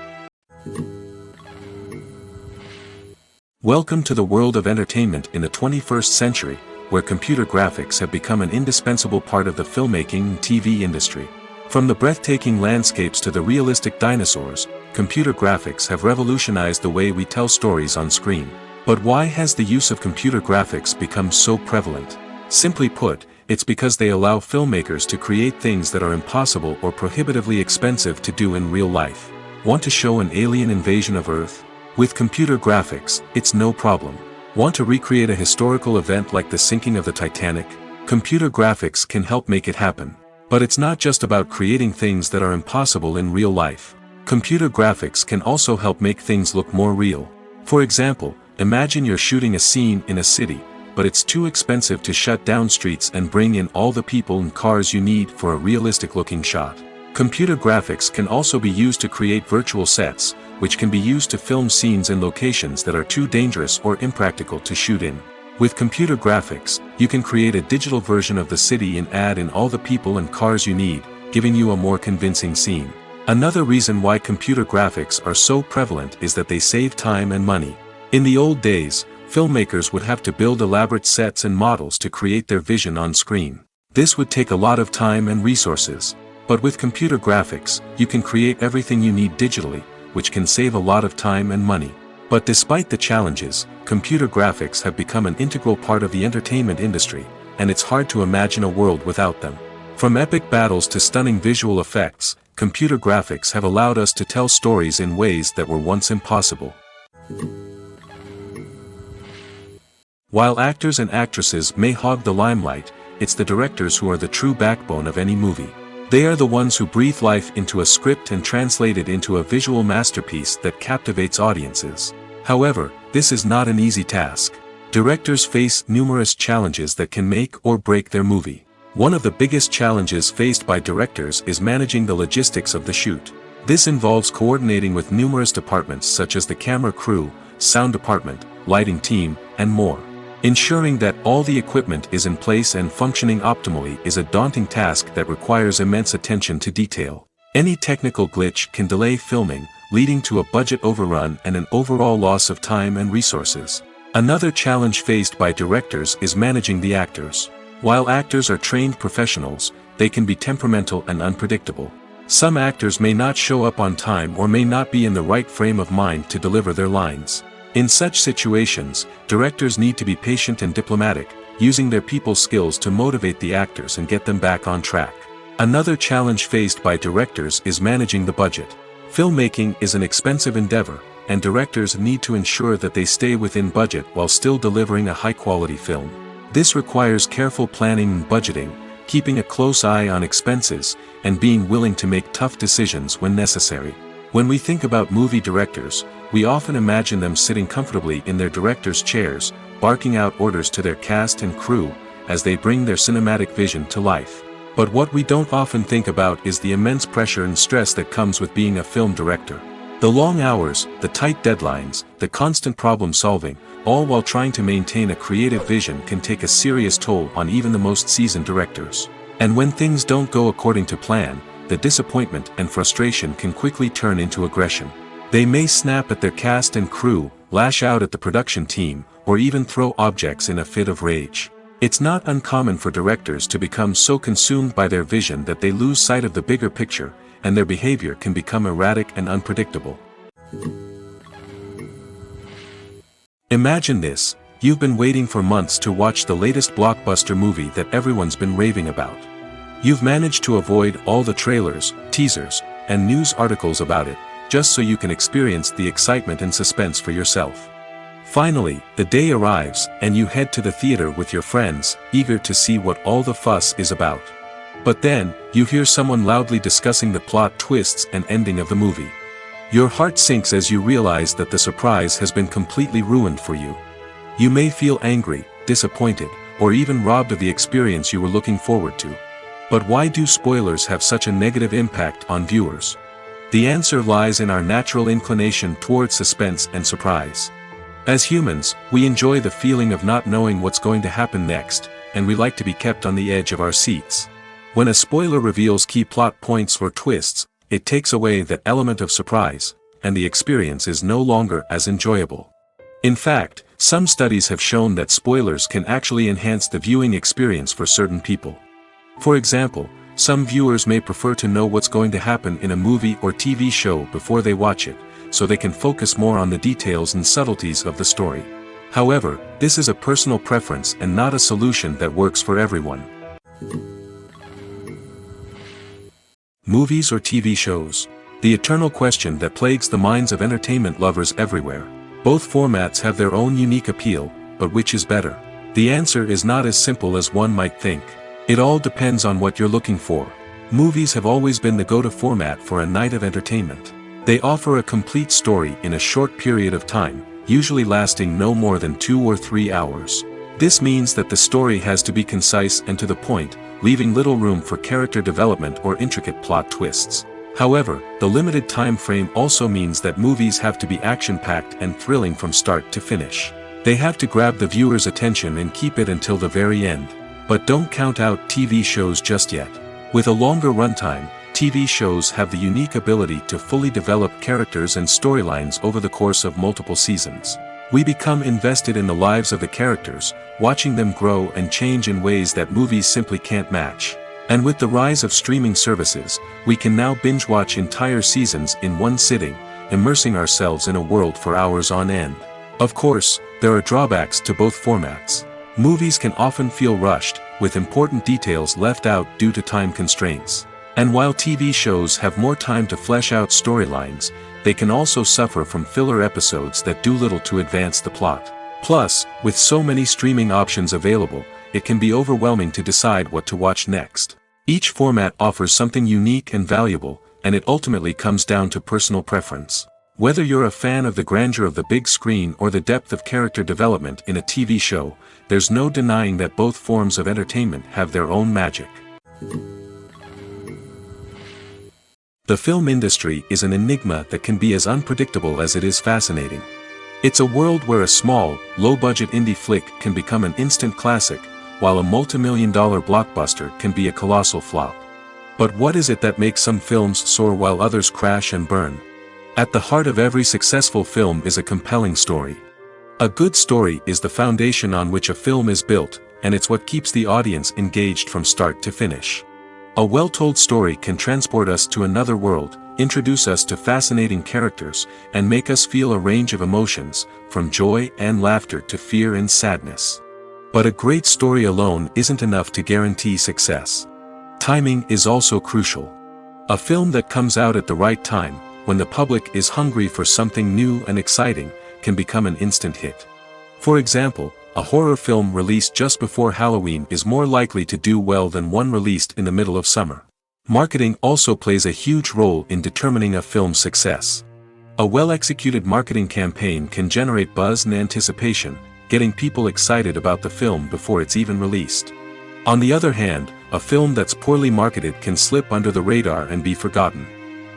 Welcome to the world of entertainment in the 21st century, where computer graphics have become an indispensable part of the filmmaking and TV industry. From the breathtaking landscapes to the realistic dinosaurs, computer graphics have revolutionized the way we tell stories on screen. But why has the use of computer graphics become so prevalent? Simply put, it's because they allow filmmakers to create things that are impossible or prohibitively expensive to do in real life. Want to show an alien invasion of Earth? With computer graphics, it's no problem. Want to recreate a historical event like the sinking of the Titanic? Computer graphics can help make it happen. But it's not just about creating things that are impossible in real life. Computer graphics can also help make things look more real. For example, imagine you're shooting a scene in a city, but it's too expensive to shut down streets and bring in all the people and cars you need for a realistic-looking shot. Computer graphics can also be used to create virtual sets, which can be used to film scenes in locations that are too dangerous or impractical to shoot in. With computer graphics, you can create a digital version of the city and add in all the people and cars you need, giving you a more convincing scene. Another reason why computer graphics are so prevalent is that they save time and money. In the old days, filmmakers would have to build elaborate sets and models to create their vision on screen. This would take a lot of time and resources. But with computer graphics, you can create everything you need digitally, which can save a lot of time and money. But despite the challenges, computer graphics have become an integral part of the entertainment industry, and it's hard to imagine a world without them. From epic battles to stunning visual effects, computer graphics have allowed us to tell stories in ways that were once impossible. While actors and actresses may hog the limelight, it's the directors who are the true backbone of any movie. They are the ones who breathe life into a script and translate it into a visual masterpiece that captivates audiences. However, this is not an easy task. Directors face numerous challenges that can make or break their movie. One of the biggest challenges faced by directors is managing the logistics of the shoot. This involves coordinating with numerous departments such as the camera crew, sound department, lighting team, and more. Ensuring that all the equipment is in place and functioning optimally is a daunting task that requires immense attention to detail. Any technical glitch can delay filming, leading to a budget overrun and an overall loss of time and resources. Another challenge faced by directors is managing the actors. While actors are trained professionals, they can be temperamental and unpredictable. Some actors may not show up on time or may not be in the right frame of mind to deliver their lines. In such situations, directors need to be patient and diplomatic, using their people skills to motivate the actors and get them back on track. Another challenge faced by directors is managing the budget. Filmmaking is an expensive endeavor, and directors need to ensure that they stay within budget while still delivering a high-quality film. This requires careful planning and budgeting, keeping a close eye on expenses, and being willing to make tough decisions when necessary. When we think about movie directors, we often imagine them sitting comfortably in their director's chairs, barking out orders to their cast and crew, as they bring their cinematic vision to life. But what we don't often think about is the immense pressure and stress that comes with being a film director. The long hours, the tight deadlines, the constant problem solving, all while trying to maintain a creative vision can take a serious toll on even the most seasoned directors. And when things don't go according to plan, the disappointment and frustration can quickly turn into aggression. They may snap at their cast and crew, lash out at the production team, or even throw objects in a fit of rage. It's not uncommon for directors to become so consumed by their vision that they lose sight of the bigger picture, and their behavior can become erratic and unpredictable. Imagine this: you've been waiting for months to watch the latest blockbuster movie that everyone's been raving about. You've managed to avoid all the trailers, teasers, and news articles about it, just so you can experience the excitement and suspense for yourself. Finally, the day arrives, and you head to the theater with your friends, eager to see what all the fuss is about. But then, you hear someone loudly discussing the plot twists and ending of the movie. Your heart sinks as you realize that the surprise has been completely ruined for you. You may feel angry, disappointed, or even robbed of the experience you were looking forward to. But why do spoilers have such a negative impact on viewers? The answer lies in our natural inclination toward suspense and surprise. As humans, we enjoy the feeling of not knowing what's going to happen next, and we like to be kept on the edge of our seats. When a spoiler reveals key plot points or twists, it takes away that element of surprise, and the experience is no longer as enjoyable. In fact, some studies have shown that spoilers can actually enhance the viewing experience for certain people. For example, some viewers may prefer to know what's going to happen in a movie or TV show before they watch it, so they can focus more on the details and subtleties of the story. However, this is a personal preference and not a solution that works for everyone. Movies or TV shows? The eternal question that plagues the minds of entertainment lovers everywhere. Both formats have their own unique appeal, but which is better? The answer is not as simple as one might think. It all depends on what you're looking for. Movies have always been the go-to format for a night of entertainment. They offer a complete story in a short period of time, usually lasting no more than 2 or 3 hours. This means that the story has to be concise and to the point, leaving little room for character development or intricate plot twists. However, the limited time frame also means that movies have to be action-packed and thrilling from start to finish. They have to grab the viewer's attention and keep it until the very end. But don't count out TV shows just yet. With a longer runtime, TV shows have the unique ability to fully develop characters and storylines over the course of multiple seasons. We become invested in the lives of the characters, watching them grow and change in ways that movies simply can't match. And with the rise of streaming services, we can now binge-watch entire seasons in one sitting, immersing ourselves in a world for hours on end. Of course, there are drawbacks to both formats. Movies can often feel rushed, with important details left out due to time constraints. And while TV shows have more time to flesh out storylines, they can also suffer from filler episodes that do little to advance the plot. Plus, with so many streaming options available, it can be overwhelming to decide what to watch next. Each format offers something unique and valuable, and it ultimately comes down to personal preference. Whether you're a fan of the grandeur of the big screen or the depth of character development in a TV show, there's no denying that both forms of entertainment have their own magic. The film industry is an enigma that can be as unpredictable as it is fascinating. It's a world where a small, low-budget indie flick can become an instant classic, while a multi-million-dollar blockbuster can be a colossal flop. But what is it that makes some films soar while others crash and burn? At the heart of every successful film is a compelling story. A good story is the foundation on which a film is built, and it's what keeps the audience engaged from start to finish. A well-told story can transport us to another world, introduce us to fascinating characters, and make us feel a range of emotions, from joy and laughter to fear and sadness. But a great story alone isn't enough to guarantee success. Timing is also crucial. A film that comes out at the right time, when the public is hungry for something new and exciting, can become an instant hit. For example, a horror film released just before Halloween is more likely to do well than one released in the middle of summer. Marketing also plays a huge role in determining a film's success. A well-executed marketing campaign can generate buzz and anticipation, getting people excited about the film before it's even released. On the other hand, a film that's poorly marketed can slip under the radar and be forgotten.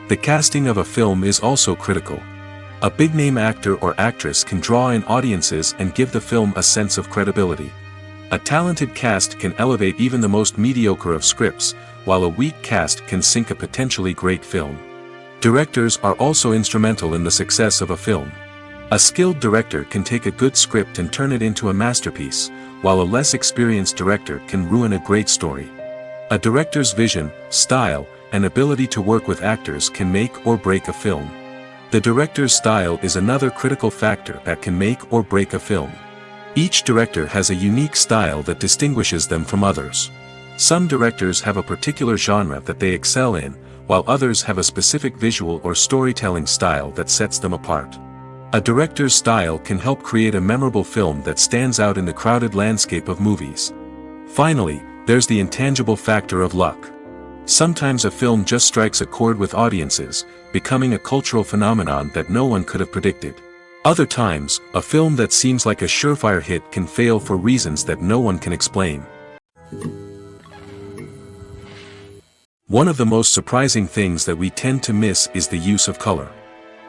The casting of a film is also critical. A big-name actor or actress can draw in audiences and give the film a sense of credibility. A talented cast can elevate even the most mediocre of scripts, while a weak cast can sink a potentially great film. Directors are also instrumental in the success of a film. A skilled director can take a good script and turn it into a masterpiece, while a less experienced director can ruin a great story. A director's vision, style, and ability to work with actors can make or break a film. The director's style is another critical factor that can make or break a film. Each director has a unique style that distinguishes them from others. Some directors have a particular genre that they excel in, while others have a specific visual or storytelling style that sets them apart. A director's style can help create a memorable film that stands out in the crowded landscape of movies. Finally, there's the intangible factor of luck. Sometimes a film just strikes a chord with audiences, becoming a cultural phenomenon that no one could have predicted. Other times, a film that seems like a surefire hit can fail for reasons that no one can explain. One of the most surprising things that we tend to miss is the use of color.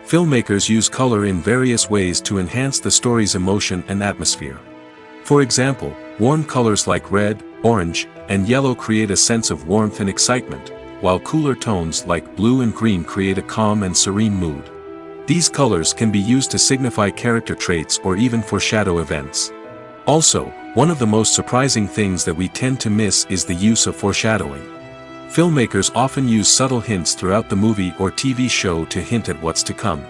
Filmmakers use color in various ways to enhance the story's emotion and atmosphere. For example, warm colors like red, orange, and yellow create a sense of warmth and excitement, while cooler tones like blue and green create a calm and serene mood. These colors can be used to signify character traits or even foreshadow events. Also, one of the most surprising things that we tend to miss is the use of foreshadowing. Filmmakers often use subtle hints throughout the movie or TV show to hint at what's to come.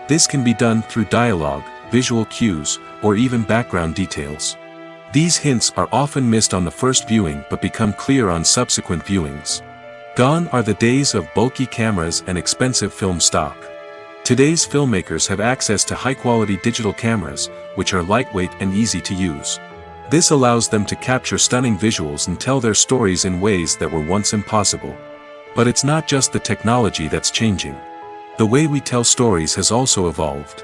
This can be done through dialogue, visual cues, or even background details. These hints are often missed on the first viewing but become clear on subsequent viewings. Gone are the days of bulky cameras and expensive film stock. Today's filmmakers have access to high-quality digital cameras, which are lightweight and easy to use. This allows them to capture stunning visuals and tell their stories in ways that were once impossible. But it's not just the technology that's changing. The way we tell stories has also evolved.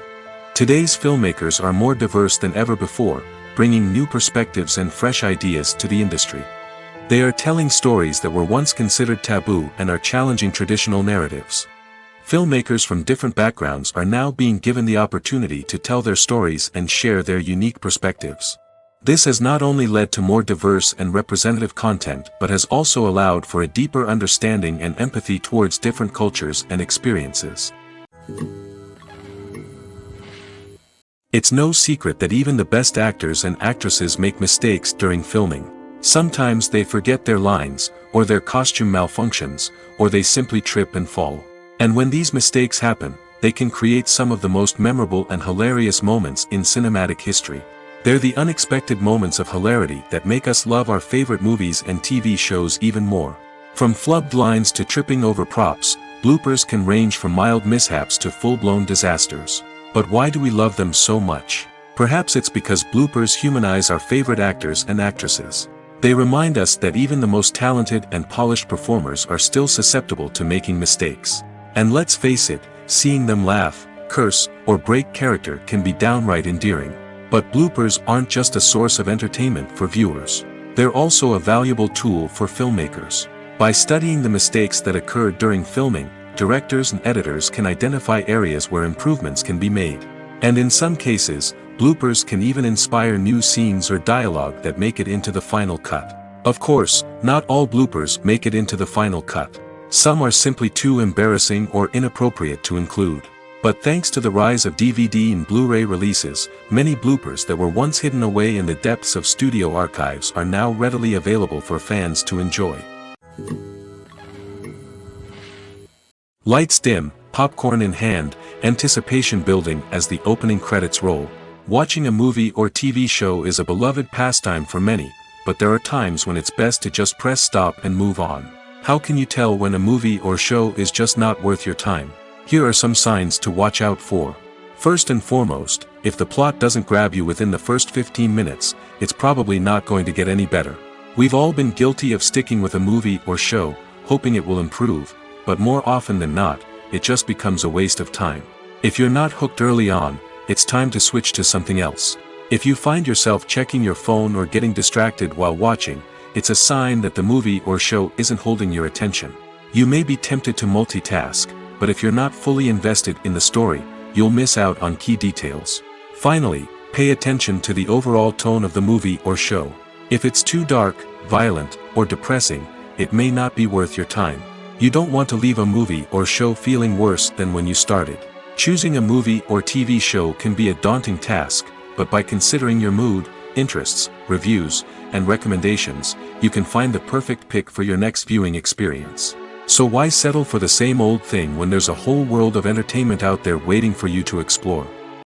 Today's filmmakers are more diverse than ever before, bringing new perspectives and fresh ideas to the industry. They are telling stories that were once considered taboo and are challenging traditional narratives. Filmmakers from different backgrounds are now being given the opportunity to tell their stories and share their unique perspectives. This has not only led to more diverse and representative content but has also allowed for a deeper understanding and empathy towards different cultures and experiences. It's no secret that even the best actors and actresses make mistakes during filming. Sometimes they forget their lines, or their costume malfunctions, or they simply trip and fall. And when these mistakes happen, they can create some of the most memorable and hilarious moments in cinematic history. They're the unexpected moments of hilarity that make us love our favorite movies and TV shows even more. From flubbed lines to tripping over props, bloopers can range from mild mishaps to full-blown disasters. But why do we love them so much? Perhaps it's because bloopers humanize our favorite actors and actresses. They remind us that even the most talented and polished performers are still susceptible to making mistakes. And let's face it, seeing them laugh, curse, or break character can be downright endearing. But bloopers aren't just a source of entertainment for viewers. They're also a valuable tool for filmmakers. By studying the mistakes that occurred during filming, directors and editors can identify areas where improvements can be made. And in some cases, bloopers can even inspire new scenes or dialogue that make it into the final cut. Of course, not all bloopers make it into the final cut. Some are simply too embarrassing or inappropriate to include. But thanks to the rise of DVD and Blu-ray releases, many bloopers that were once hidden away in the depths of studio archives are now readily available for fans to enjoy. Lights dim, popcorn in hand, anticipation building as the opening credits roll. Watching a movie or TV show is a beloved pastime for many, but there are times when it's best to just press stop and move on. How can you tell when a movie or show is just not worth your time? Here are some signs to watch out for. First and foremost, if the plot doesn't grab you within the first 15 minutes, it's probably not going to get any better. We've all been guilty of sticking with a movie or show, hoping it will improve, but more often than not, it just becomes a waste of time. If you're not hooked early on, it's time to switch to something else. If you find yourself checking your phone or getting distracted while watching, it's a sign that the movie or show isn't holding your attention. You may be tempted to multitask, but if you're not fully invested in the story, you'll miss out on key details. Finally, pay attention to the overall tone of the movie or show. If it's too dark, violent, or depressing, it may not be worth your time. You don't want to leave a movie or show feeling worse than when you started. Choosing a movie or TV show can be a daunting task, but by considering your mood, interests, reviews, and recommendations, you can find the perfect pick for your next viewing experience. So why settle for the same old thing when there's a whole world of entertainment out there waiting for you to explore?